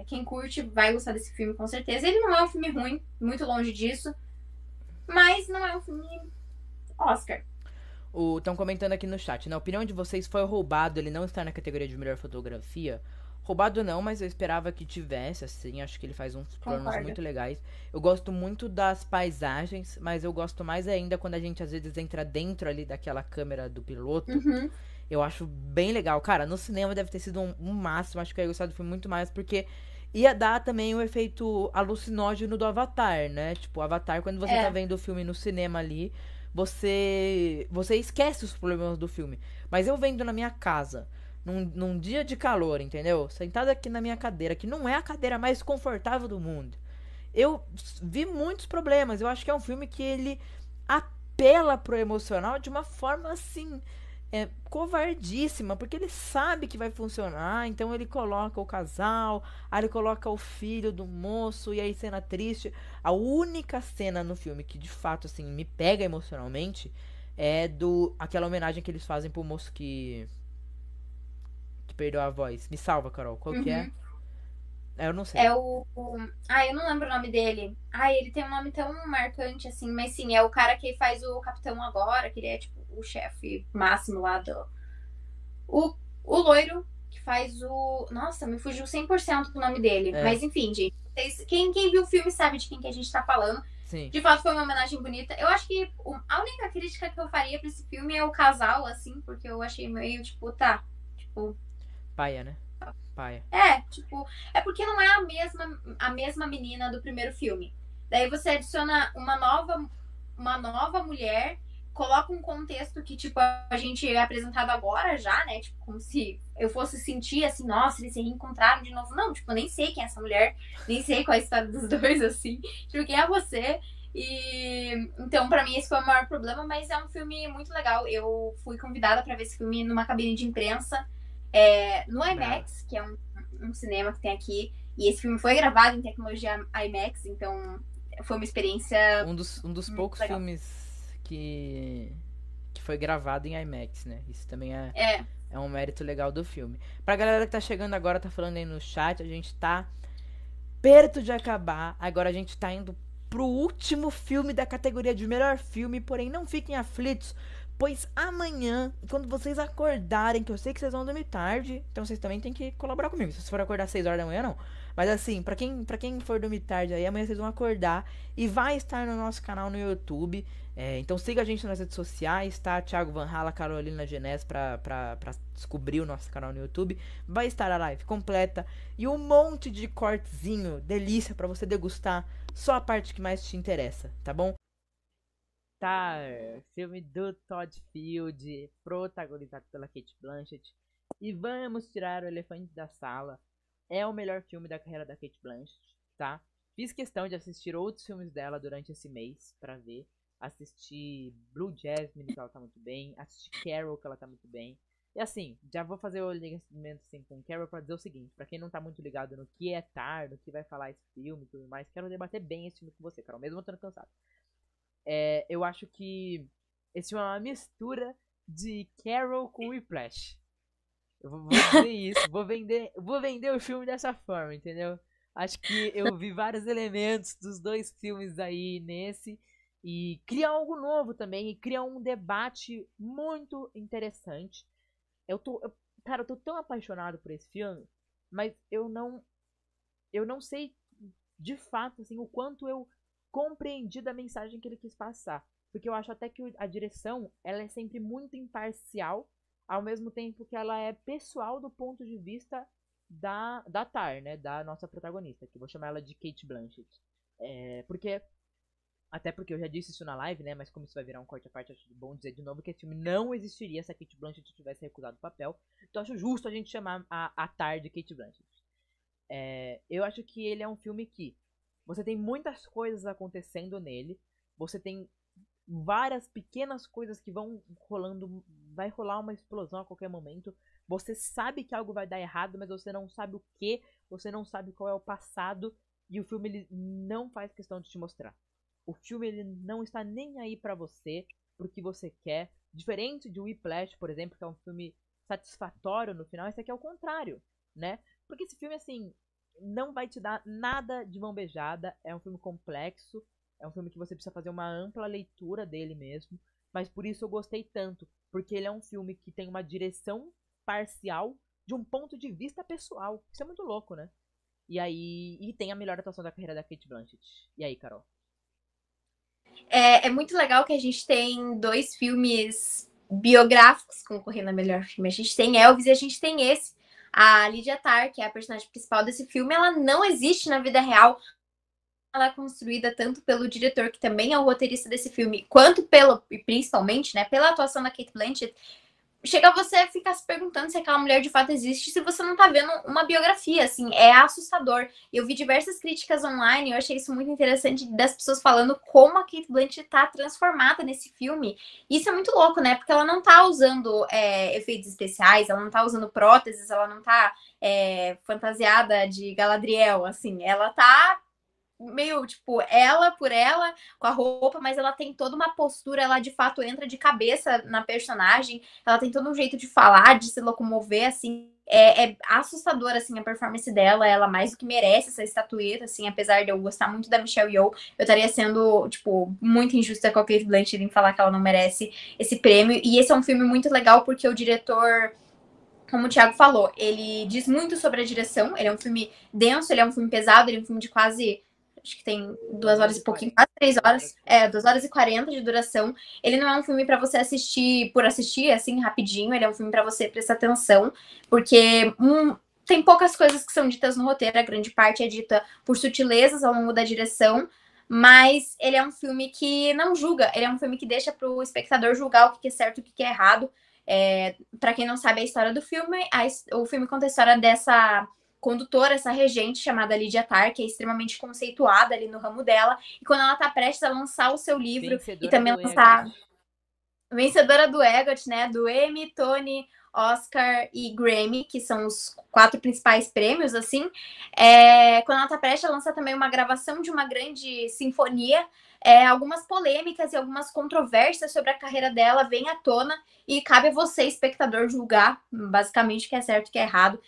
B: quem curte vai gostar desse filme, com certeza. Ele não é um filme ruim, muito longe disso. Mas não é um filme Oscar.
A: Estão comentando aqui no chat. Na opinião de vocês, foi roubado ele não estar na categoria de melhor fotografia? Roubado não, mas eu esperava que tivesse, assim. Acho que ele faz uns planos muito legais. Eu gosto muito das paisagens, mas eu gosto mais ainda quando a gente às vezes entra dentro ali daquela câmera do piloto.
B: Uhum.
A: Eu acho bem legal. Cara, no cinema deve ter sido um máximo. Acho que eu ia gostar do filme muito mais, porque ia dar também o efeito alucinógeno do Avatar, né? Tipo, o Avatar, quando você tá vendo o filme no cinema ali, você esquece os problemas do filme. Mas eu vendo na minha casa, num dia de calor, entendeu? Sentada aqui na minha cadeira, que não é a cadeira mais confortável do mundo. Eu vi muitos problemas. Eu acho que é um filme que ele apela pro emocional de uma forma, assim, covardíssima. Porque ele sabe que vai funcionar. Então ele coloca o casal, aí ele coloca o filho do moço, e aí cena triste. A única cena no filme que, de fato, assim, me pega emocionalmente é aquela homenagem que eles fazem pro moço que perdeu a voz. Me salva, Carol. Qual que é? Eu não sei.
B: Eu não lembro o nome dele. Ele tem um nome tão marcante, assim. Mas sim, é o cara que faz o capitão agora, que ele é, tipo, o chefe máximo lá do... O loiro que faz o... Nossa, me fugiu 100% o nome dele. Mas, enfim, gente. Quem viu o filme sabe de quem que a gente tá falando.
A: Sim.
B: De fato, foi uma homenagem bonita. Eu acho que a única crítica que eu faria pra esse filme é o casal, assim. Porque eu achei meio, tipo,
A: paia, né? Paia.
B: É porque não é a mesma menina do primeiro filme. Daí você adiciona uma nova mulher coloca um contexto que, tipo, a gente é apresentado agora já, né? Tipo, como se eu fosse sentir assim, nossa, eles se reencontraram de novo. Não, tipo, eu nem sei quem é essa mulher, nem sei qual é a história dos dois, assim. Tipo, quem é você? E então, pra mim, esse foi o maior problema, mas é um filme muito legal. Eu fui convidada pra ver esse filme numa cabine de imprensa, no IMAX, que é um cinema que tem aqui. E esse filme foi gravado em tecnologia IMAX, então foi uma experiência.
A: Um dos poucos
B: legal.
A: filmes que foi gravado em IMAX, né? Isso também é um mérito legal do filme. Pra galera que tá chegando agora, tá falando aí no chat, a gente tá perto de acabar. Agora a gente tá indo pro último filme da categoria de melhor filme, porém não fiquem aflitos, pois amanhã, quando vocês acordarem, que eu sei que vocês vão dormir tarde, então vocês também têm que colaborar comigo. Se vocês forem acordar às 6 horas da manhã, não. Mas assim, pra quem for dormir tarde aí, amanhã vocês vão acordar e vai estar no nosso canal no YouTube. Então siga a gente nas redes sociais, tá? Thiago Van Hala, Carolina Genés pra descobrir o nosso canal no YouTube. Vai estar a live completa e um monte de cortezinho, delícia pra você degustar só a parte que mais te interessa, tá bom? Tar, filme do Todd Field, protagonizado pela Cate Blanchett. E vamos tirar o elefante da sala. É o melhor filme da carreira da Cate Blanchett, tá? Fiz questão de assistir outros filmes dela durante esse mês pra ver. Assisti Blue Jasmine, que ela tá muito bem. Assisti Carol, que ela tá muito bem. E assim, já vou fazer o ligamento assim, com Carol pra dizer o seguinte. Pra quem não tá muito ligado no que é Tar, no que vai falar esse filme e tudo mais, quero debater bem esse filme com você, Carol, mesmo eu estando cansado. Eu acho que esse filme é uma mistura de Carol com Whiplash. Eu vou dizer isso, vou vender o filme dessa forma, entendeu? Acho que eu vi vários elementos dos dois filmes aí nesse e cria algo novo também e cria um debate muito interessante. Cara, eu tô tão apaixonado por esse filme, mas eu não sei de fato assim o quanto eu compreendi da mensagem que ele quis passar, porque eu acho até que a direção ela é sempre muito imparcial, ao mesmo tempo que ela é pessoal do ponto de vista da Tar, né, da nossa protagonista, que eu vou chamar ela de Cate Blanchett, até porque eu já disse isso na live, né, mas como isso vai virar um corte à parte, acho bom dizer de novo que esse filme não existiria se a Cate Blanchett tivesse recusado o papel, então acho justo a gente chamar a Tar de Cate Blanchett. Eu acho que ele é um filme que você tem muitas coisas acontecendo nele, você tem várias pequenas coisas que vão rolando, vai rolar uma explosão a qualquer momento, você sabe que algo vai dar errado, mas você não sabe o que, você não sabe qual é o passado, e o filme ele não faz questão de te mostrar. O filme ele não está nem aí pra você, pro que você quer, diferente de Whiplash, por exemplo, que é um filme satisfatório no final, esse aqui é o contrário, né? Porque esse filme, assim, não vai te dar nada de mão beijada, é um filme complexo, é um filme que você precisa fazer uma ampla leitura dele mesmo, mas por isso eu gostei tanto, porque ele é um filme que tem uma direção parcial de um ponto de vista pessoal, isso é muito louco, né? E tem a melhor atuação da carreira da Cate Blanchett. E aí, Carol?
B: É muito legal que a gente tem dois filmes biográficos concorrendo a melhor filme. A gente tem Elvis e a gente tem esse. A Lydia Tarr, que é a personagem principal desse filme, ela não existe na vida real. Ela é construída tanto pelo diretor, que também é o roteirista desse filme, quanto e principalmente, né, pela atuação da Cate Blanchett. Chega você a ficar se perguntando se aquela mulher de fato existe, se você não tá vendo uma biografia, assim, é assustador. Eu vi diversas críticas online, eu achei isso muito interessante, das pessoas falando como a Cate Blanchett tá transformada nesse filme. Isso é muito louco, né, porque ela não tá usando efeitos especiais, ela não tá usando próteses, ela não tá fantasiada de Galadriel, assim, ela tá meio, tipo, ela por ela, com a roupa, mas ela tem toda uma postura, ela de fato entra de cabeça na personagem, ela tem todo um jeito de falar, de se locomover, assim, é assustadora, assim, a performance dela, ela mais do que merece essa estatueta, assim, apesar de eu gostar muito da Michelle Yeoh, eu estaria sendo, tipo, muito injusta com a Cate Blanchett em falar que ela não merece esse prêmio, e esse é um filme muito legal porque o diretor, como o Thiago falou, ele diz muito sobre a direção, ele é um filme denso, ele é um filme pesado, ele é um filme de quase... acho que tem 2 horas e pouquinho, quase 3 horas. 2 horas e 40 de duração. Ele não é um filme pra você assistir por assistir, assim, rapidinho. Ele é um filme pra você prestar atenção, porque tem poucas coisas que são ditas no roteiro. A grande parte é dita por sutilezas ao longo da direção. mas ele é um filme que não julga, ele é um filme que deixa pro espectador julgar o que é certo e o que é errado. Para quem não sabe a história do filme, o filme conta a história dessa condutora, essa regente chamada Lydia Tarr, que é extremamente conceituada ali no ramo dela, e quando ela tá prestes a lançar o seu livro e também lançar... Vencedora do EGOT, né? Do Emmy, Tony, Oscar e Grammy, que são os 4 principais prêmios, assim. Quando ela tá prestes a lançar também uma gravação de uma grande sinfonia, algumas polêmicas e algumas controvérsias sobre a carreira dela vêm à tona e cabe a você, espectador, julgar, basicamente, o que é certo e o que é errado.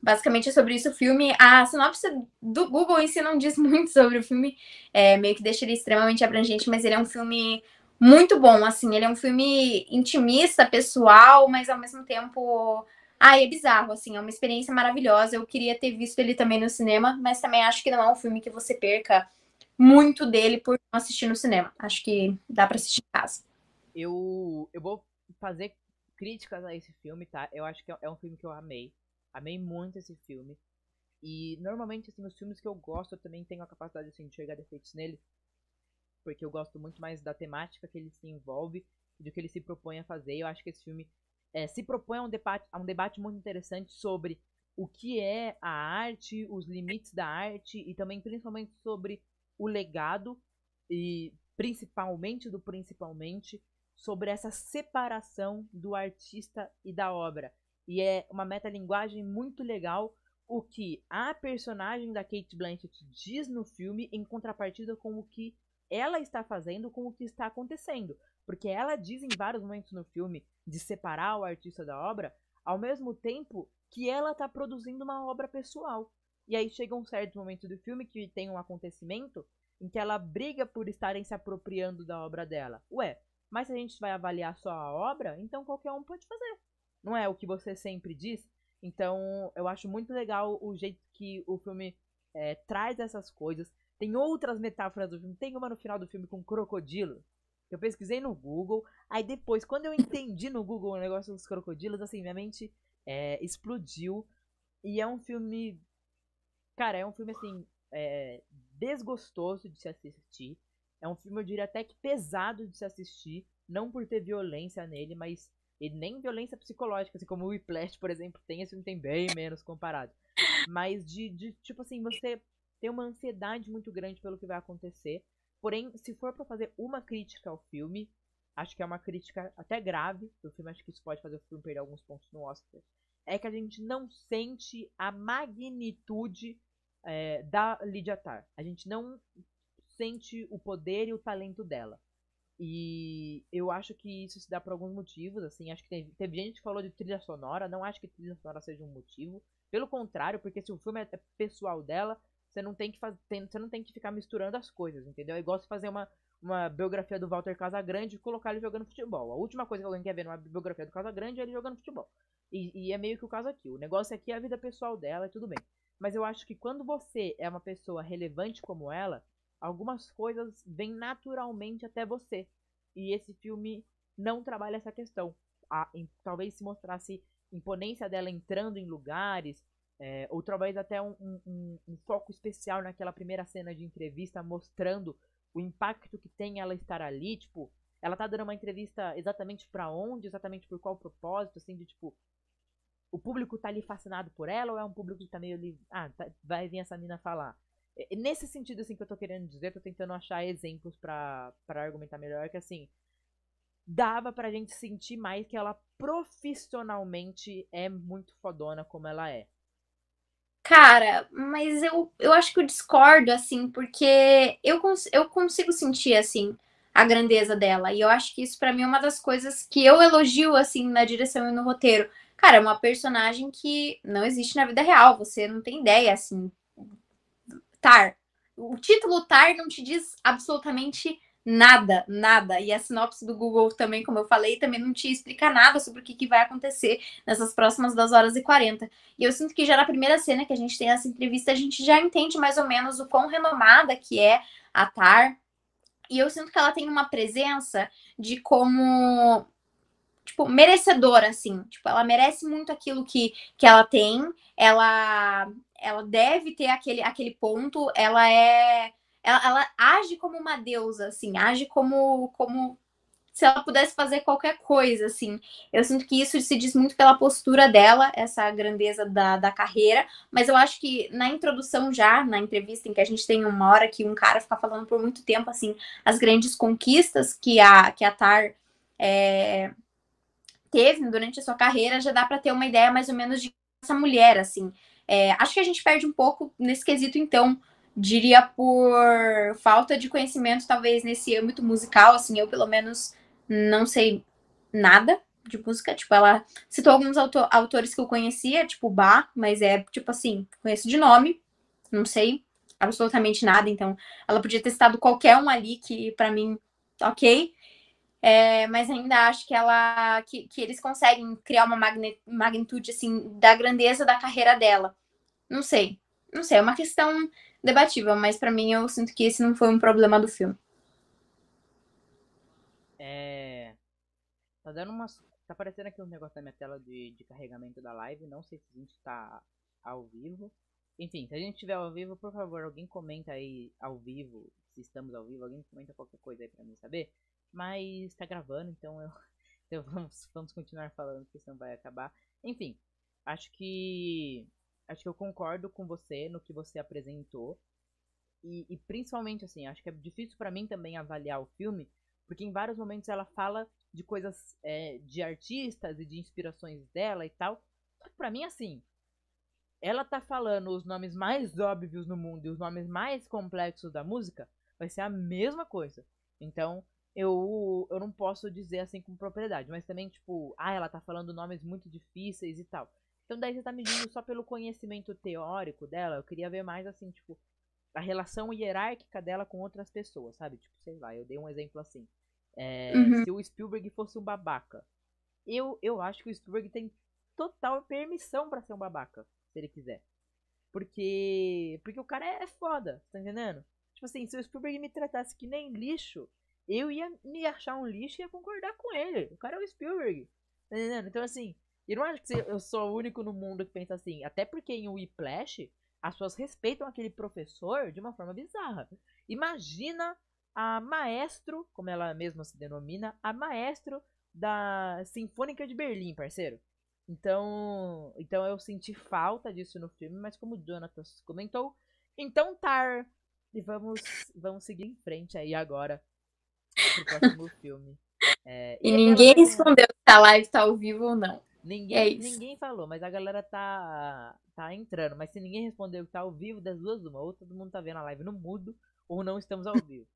B: Basicamente é sobre isso o filme. A sinopse do Google em si não diz muito sobre o filme, meio que deixa ele extremamente abrangente, mas ele é um filme muito bom, assim, ele é um filme intimista, pessoal, mas ao mesmo tempo, é bizarro, assim, é uma experiência maravilhosa. Eu queria ter visto ele também no cinema, mas também acho que não é um filme que você perca muito dele por não assistir no cinema. Acho que dá pra assistir em casa.
A: Eu vou fazer críticas a esse filme, tá? Eu acho que é um filme que eu amei muito esse filme, e normalmente, assim, os filmes que eu gosto, eu também tenho a capacidade, assim, de enxergar defeitos nele, porque eu gosto muito mais da temática que ele se envolve e do que ele se propõe a fazer. Eu acho que esse filme se propõe a um debate muito interessante sobre o que é a arte, os limites da arte e também principalmente sobre o legado e principalmente sobre essa separação do artista e da obra. E é uma metalinguagem muito legal o que a personagem da Cate Blanchett diz no filme em contrapartida com o que ela está fazendo com o que está acontecendo. Porque ela diz em vários momentos no filme de separar o artista da obra, ao mesmo tempo que ela está produzindo uma obra pessoal. E aí chega um certo momento do filme que tem um acontecimento em que ela briga por estarem se apropriando da obra dela. Mas se a gente vai avaliar só a obra, então qualquer um pode fazer. Não é o que você sempre diz? Então eu acho muito legal o jeito que o filme traz essas coisas. Tem outras metáforas do filme. Tem uma no final do filme com crocodilo. Eu pesquisei no Google. Aí depois, quando eu entendi no Google o negócio dos crocodilos, assim, minha mente explodiu. E é um filme... Cara, é um filme, assim, desgostoso de se assistir. É um filme, eu diria até que pesado de se assistir. Não por ter violência nele, mas... E nem violência psicológica, assim como o Whiplash, por exemplo, tem. Esse filme tem bem menos comparado. Mas tipo assim, você... tem uma ansiedade muito grande pelo que vai acontecer. Porém, se for pra fazer uma crítica ao filme, acho que é uma crítica até grave do filme, acho que isso pode fazer o filme perder alguns pontos no Oscar, é que a gente não sente a magnitude da Lydia Tarr. A gente não sente o poder e o talento dela. E eu acho que isso se dá por alguns motivos, assim, acho que teve gente que falou de trilha sonora, não acho que trilha sonora seja um motivo. Pelo contrário, porque se o filme é pessoal dela, você não tem que ficar misturando as coisas, entendeu? É igual você fazer uma biografia do Walter Casagrande e colocar ele jogando futebol. A última coisa que alguém quer ver numa biografia do Casagrande é ele jogando futebol. E é meio que o caso aqui. O negócio aqui é a vida pessoal dela e tudo bem. Mas eu acho que quando você é uma pessoa relevante como ela, algumas coisas vêm naturalmente até você. E esse filme não trabalha essa questão. Talvez se mostrasse imponência dela entrando em lugares... ou talvez até um foco especial naquela primeira cena de entrevista, mostrando o impacto que tem ela estar ali, tipo, ela tá dando uma entrevista exatamente pra onde, exatamente por qual propósito, assim, de tipo, o público tá ali fascinado por ela, ou é um público que tá meio ali, vai vir essa mina falar. Nesse sentido, assim, que eu tô querendo dizer, tô tentando achar exemplos pra argumentar melhor, que assim, dava pra gente sentir mais que ela profissionalmente é muito fodona como ela é.
B: Cara, mas eu acho que eu discordo, assim, porque eu consigo sentir, assim, a grandeza dela. E eu acho que isso, pra mim, é uma das coisas que eu elogio, assim, na direção e no roteiro. Cara, é uma personagem que não existe na vida real. Você não tem ideia, assim. Tar. O título Tar não te diz absolutamente nada, nada. E a sinopse do Google também, como eu falei, também não te explica nada sobre o que vai acontecer nessas próximas 2h40. E eu sinto que já na primeira cena que a gente tem essa entrevista, a gente já entende mais ou menos o quão renomada que é a Tar. E eu sinto que ela tem uma presença de como... tipo, merecedora, assim. Tipo, ela merece muito aquilo que ela tem. Ela deve ter aquele ponto. Ela é ela age como uma deusa, assim, age como se ela pudesse fazer qualquer coisa, assim. Eu sinto que isso se diz muito pela postura dela, essa grandeza da carreira, mas eu acho que na introdução já, na entrevista em que a gente tem uma hora que um cara fica falando por muito tempo, assim, as grandes conquistas que a Tar teve durante a sua carreira, já dá para ter uma ideia mais ou menos de essa mulher, assim. Acho que a gente perde um pouco nesse quesito, então, diria por falta de conhecimento, talvez, nesse âmbito musical, assim, eu pelo menos não sei nada de música, tipo, ela citou alguns autores que eu conhecia, tipo Bach, mas tipo assim, conheço de nome, não sei absolutamente nada, então ela podia ter citado qualquer um ali que pra mim, ok, mas ainda acho que eles conseguem criar uma magnitude, assim, da grandeza da carreira dela. Não sei, é uma questão debatível, mas pra mim eu sinto que esse não foi um problema do filme.
A: Tá dando umas. Tá aparecendo aqui um negócio na minha tela de carregamento da live. Não sei se a gente tá ao vivo. Enfim, se a gente estiver ao vivo, por favor, alguém comenta aí ao vivo. Se estamos ao vivo, alguém comenta qualquer coisa aí pra mim saber. Mas tá gravando, então vamos continuar falando, porque senão vai acabar. Enfim, acho que eu concordo com você no que você apresentou. E principalmente, assim, acho que é difícil pra mim também avaliar o filme, porque em vários momentos ela fala de coisas de artistas e de inspirações dela e tal. Só que pra mim, assim, ela tá falando os nomes mais óbvios no mundo e os nomes mais complexos da música, vai ser a mesma coisa. Então, eu não posso dizer assim com propriedade, mas também, tipo, ela tá falando nomes muito difíceis e tal. Então daí você tá medindo só pelo conhecimento teórico dela. Eu queria ver mais, assim, tipo, a relação hierárquica dela com outras pessoas, sabe? Tipo, sei lá, eu dei um exemplo assim. Se o Spielberg fosse um babaca, eu acho que o Spielberg tem total permissão pra ser um babaca, se ele quiser. Porque o cara é foda, tá entendendo? Tipo assim, se o Spielberg me tratasse que nem lixo, eu ia me achar um lixo e ia concordar com ele. O cara é o Spielberg, tá entendendo? Então assim, eu não acho que eu sou o único no mundo que pensa assim. Até porque em Whiplash, as pessoas respeitam aquele professor de uma forma bizarra. Imagina a maestro, como ela mesma se denomina, a maestro da Sinfônica de Berlim, parceiro. Então eu senti falta disso no filme, mas como o Jonathan comentou, então Tar. E vamos seguir em frente aí agora pro próximo filme.
B: E ninguém respondeu se a live tá ao vivo ou não.
A: Ninguém falou, mas a galera tá entrando. Mas se ninguém respondeu que tá ao vivo, das duas uma. Ou todo mundo tá vendo a live no mudo, ou não estamos ao vivo.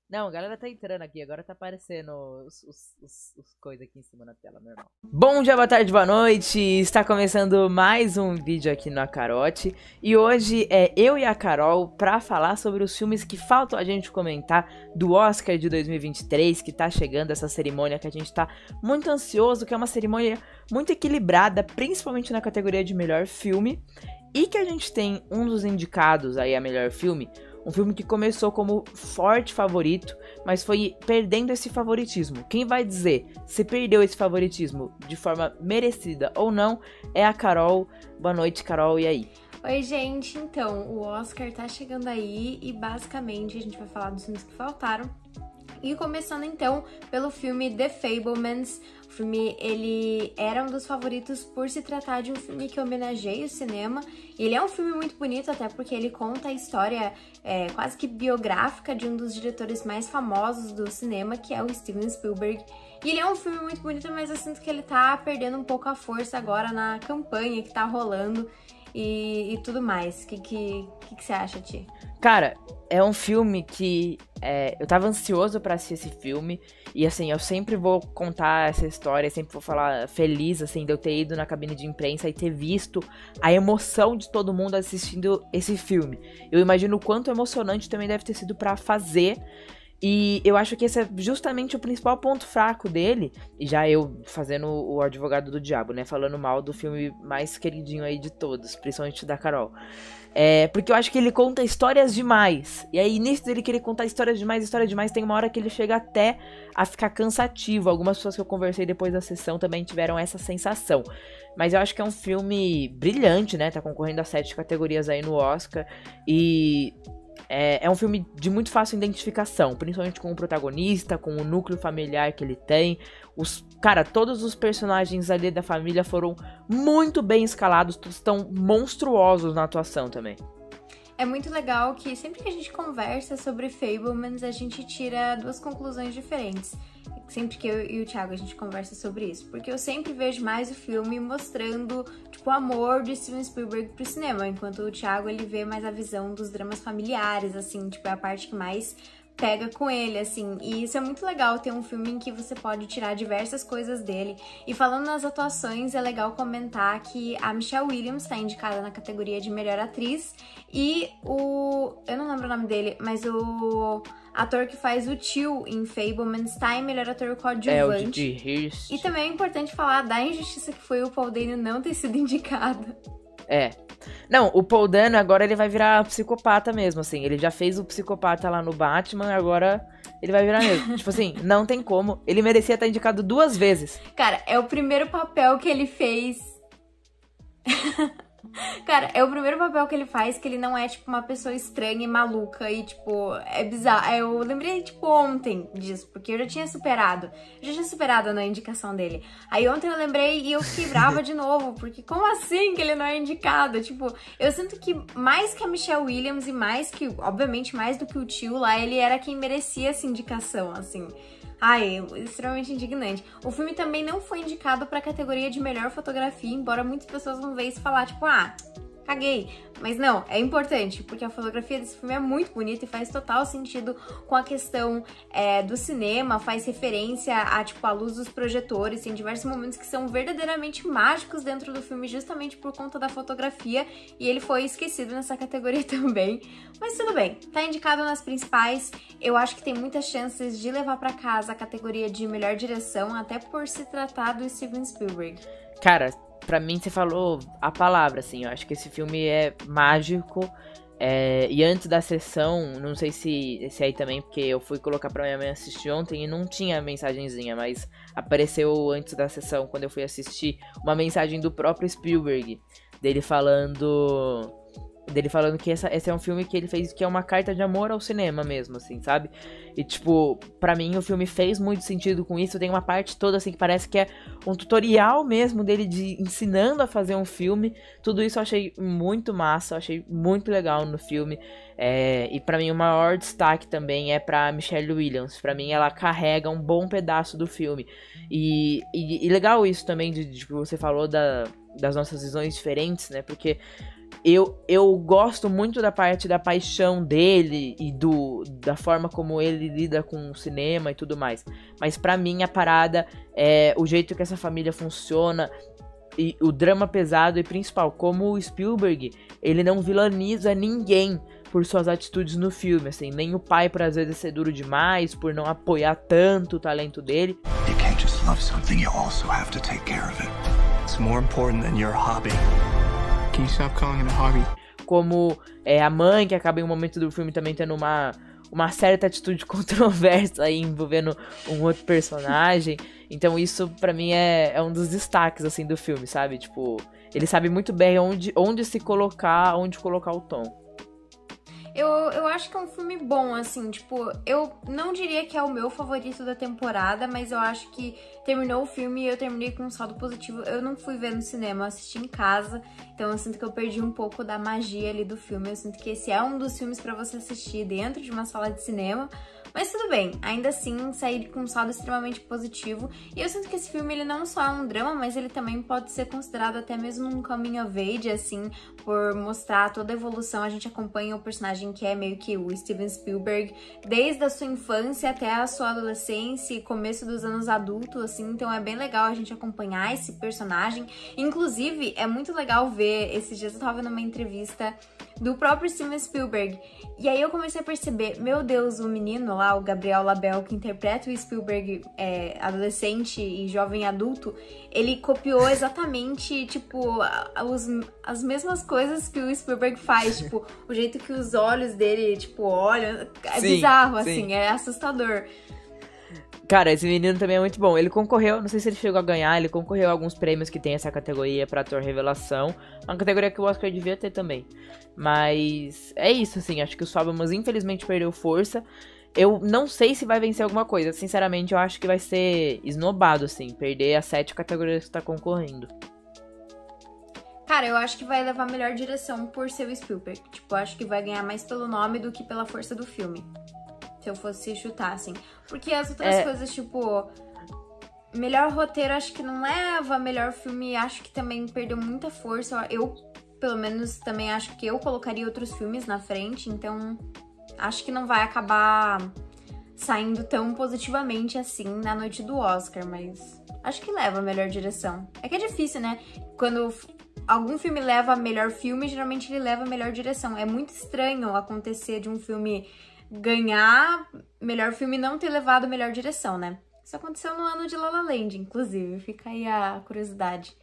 A: Não, a galera tá entrando aqui, agora tá aparecendo os coisas aqui em cima na tela, normal. Bom dia, boa tarde, boa noite, está começando mais um vídeo aqui no Acarote. E hoje é eu e a Carol pra falar sobre os filmes que faltam a gente comentar do Oscar de 2023, que tá chegando, essa cerimônia que a gente tá muito ansioso, que é uma cerimônia muito equilibrada, principalmente na categoria de melhor filme. E que a gente tem um dos indicados aí a melhor filme, um filme que começou como forte favorito, mas foi perdendo esse favoritismo. Quem vai dizer se perdeu esse favoritismo de forma merecida ou não é a Carol. Boa noite, Carol, e aí?
C: Oi, gente. Então, o Oscar tá chegando aí e basicamente a gente vai falar dos filmes que faltaram. E começando então pelo filme The Fabelmans. O filme, ele era um dos favoritos por se tratar de um filme que homenageia o cinema. Ele é um filme muito bonito, até porque ele conta a história quase que biográfica de um dos diretores mais famosos do cinema, que é o Steven Spielberg. E ele é um filme muito bonito, mas eu sinto que ele tá perdendo um pouco a força agora na campanha que tá rolando e tudo mais. O que você acha, Ti?
A: Cara, é um filme que eu tava ansioso pra assistir esse filme. E assim, eu sempre vou contar essa história, sempre vou falar feliz, assim, de eu ter ido na cabine de imprensa e ter visto a emoção de todo mundo assistindo esse filme. Eu imagino o quanto emocionante também deve ter sido pra fazer. E eu acho que esse é justamente o principal ponto fraco dele. E já eu fazendo o advogado do diabo, né? Falando mal do filme mais queridinho aí de todos, principalmente da Carol. Porque eu acho que ele conta histórias demais. E aí, nisso dele querer contar história demais, tem uma hora que ele chega até a ficar cansativo. Algumas pessoas que eu conversei depois da sessão também tiveram essa sensação. Mas eu acho que é um filme brilhante, né? Tá concorrendo a 7 categorias aí no Oscar. E é um filme de muito fácil identificação, principalmente com o protagonista, com o núcleo familiar que ele tem. Cara, todos os personagens ali da família foram muito bem escalados, todos estão monstruosos na atuação também.
C: É muito legal que sempre que a gente conversa sobre Fabelmans, a gente tira 2 conclusões diferentes. Sempre que eu e o Thiago a gente conversa sobre isso. Porque eu sempre vejo mais o filme mostrando, tipo, o amor de Steven Spielberg pro cinema. Enquanto o Thiago, ele vê mais a visão dos dramas familiares, assim. Tipo, é a parte que mais pega com ele, assim. E isso é muito legal, ter um filme em que você pode tirar diversas coisas dele. E falando nas atuações, é legal comentar que a Michelle Williams tá indicada na categoria de melhor atriz. E eu não lembro o nome dele, mas o ator que faz o tio em Fabelmans tá em melhor ator coadjuvante.
A: O Didi Hirst.
C: E também é importante falar da injustiça que foi o Paul Dano não ter sido indicado.
A: Não, o Paul Dano agora ele vai virar psicopata mesmo, assim. Ele já fez o psicopata lá no Batman, agora ele vai virar mesmo. Tipo assim, não tem como. Ele merecia estar indicado 2 vezes.
C: Cara, é o primeiro papel que ele fez... Cara, é o primeiro papel que ele faz que ele não é, tipo, uma pessoa estranha e maluca e, tipo, é bizarro. Eu lembrei, tipo, ontem disso, porque eu já tinha superado. Na indicação dele. Aí ontem eu lembrei e eu fiquei brava de novo, porque como assim que ele não é indicado? Tipo, eu sinto que mais que a Michelle Williams e mais que, obviamente, mais do que o tio lá, ele era quem merecia essa indicação, assim. Ai, extremamente indignante. O filme também não foi indicado pra categoria de melhor fotografia, embora muitas pessoas vão ver isso e falar, tipo, caguei. Mas não, é importante, porque a fotografia desse filme é muito bonita e faz total sentido com a questão do cinema, faz referência a luz dos projetores, tem diversos momentos que são verdadeiramente mágicos dentro do filme, justamente por conta da fotografia, e ele foi esquecido nessa categoria também. Mas tudo bem, tá indicado nas principais, eu acho que tem muitas chances de levar pra casa a categoria de melhor direção, até por se tratar do Steven Spielberg.
A: Cara, pra mim você falou a palavra, assim, eu acho que esse filme é mágico, e antes da sessão, não sei se aí também, porque eu fui colocar pra minha mãe assistir ontem e não tinha mensagenzinha, mas apareceu antes da sessão, quando eu fui assistir, uma mensagem do próprio Spielberg, dele falando que esse é um filme que ele fez, que é uma carta de amor ao cinema mesmo, assim, sabe? E, tipo, pra mim o filme fez muito sentido com isso. Tem uma parte toda, assim, que parece que é um tutorial mesmo dele ensinando a fazer um filme. Tudo isso eu achei muito massa, eu achei muito legal no filme. E pra mim o maior destaque também é pra Michelle Williams. Pra mim ela carrega um bom pedaço do filme. E legal isso também, de que você falou das nossas visões diferentes, né? Porque eu gosto muito da parte da paixão dele e da forma como ele lida com o cinema e tudo mais. Mas pra mim a parada é o jeito que essa família funciona e o drama pesado e principal, como o Spielberg, ele não vilaniza ninguém por suas atitudes no filme, assim, nem o pai por às vezes ser duro demais, por não apoiar tanto o talento dele.
H: You can't just love something, you also have to take care of it. It's more important than your hobby. Can you stop calling it a hobby?
A: Como a mãe, que acaba em um momento do filme também tendo uma certa atitude controversa aí, envolvendo um outro personagem. Então isso pra mim é um dos destaques, assim, do filme, sabe? Tipo, ele sabe muito bem onde se colocar, onde colocar o tom.
C: Eu acho que é um filme bom, assim, tipo, eu não diria que é o meu favorito da temporada, mas eu acho que terminou o filme e eu terminei com um saldo positivo. Eu não fui ver no cinema, eu assisti em casa, então eu sinto que eu perdi um pouco da magia ali do filme. Eu sinto que esse é um dos filmes pra você assistir dentro de uma sala de cinema. Mas tudo bem, ainda assim saí com um saldo extremamente positivo. E eu sinto que esse filme ele não só é um drama, mas ele também pode ser considerado até mesmo um coming of age, assim, por mostrar toda a evolução. A gente acompanha o personagem que é meio que o Steven Spielberg, desde a sua infância até a sua adolescência e começo dos anos adultos, assim. Então é bem legal a gente acompanhar esse personagem. Inclusive, é muito legal ver, esses dias eu tava numa entrevista do próprio Steven Spielberg. E aí eu comecei a perceber, meu Deus, o menino lá, o Gabriel Labelle, que interpreta o Spielberg adolescente e jovem adulto, ele copiou exatamente, tipo, as mesmas coisas que o Spielberg faz, tipo, o jeito que os olhos dele, tipo, olham, é bizarro, assim, é assustador.
A: Cara, esse menino também é muito bom. Ele concorreu, não sei se ele chegou a ganhar, ele concorreu a alguns prêmios que tem essa categoria pra ator revelação. Uma categoria que o Oscar devia ter também. Mas é isso, assim, acho que o Fabelmans infelizmente perdeu força. Eu não sei se vai vencer alguma coisa. Sinceramente, eu acho que vai ser esnobado, assim, perder as 7 categorias que tá concorrendo.
C: Cara, eu acho que vai levar a melhor direção por ser o Spielberg. Tipo, eu acho que vai ganhar mais pelo nome do que pela força do filme. Se eu fosse chutar, assim. Porque as outras coisas, tipo... Melhor roteiro, acho que não leva. Melhor filme, acho que também perdeu muita força. Eu, pelo menos, também acho que eu colocaria outros filmes na frente. Então, acho que não vai acabar saindo tão positivamente assim na noite do Oscar. Mas acho que leva a melhor direção. É que é difícil, né? Quando algum filme leva a melhor filme, geralmente ele leva a melhor direção. É muito estranho acontecer de um filme... ganhar melhor filme e não ter levado melhor direção, né? Isso aconteceu no ano de La La Land, inclusive. Fica aí a curiosidade.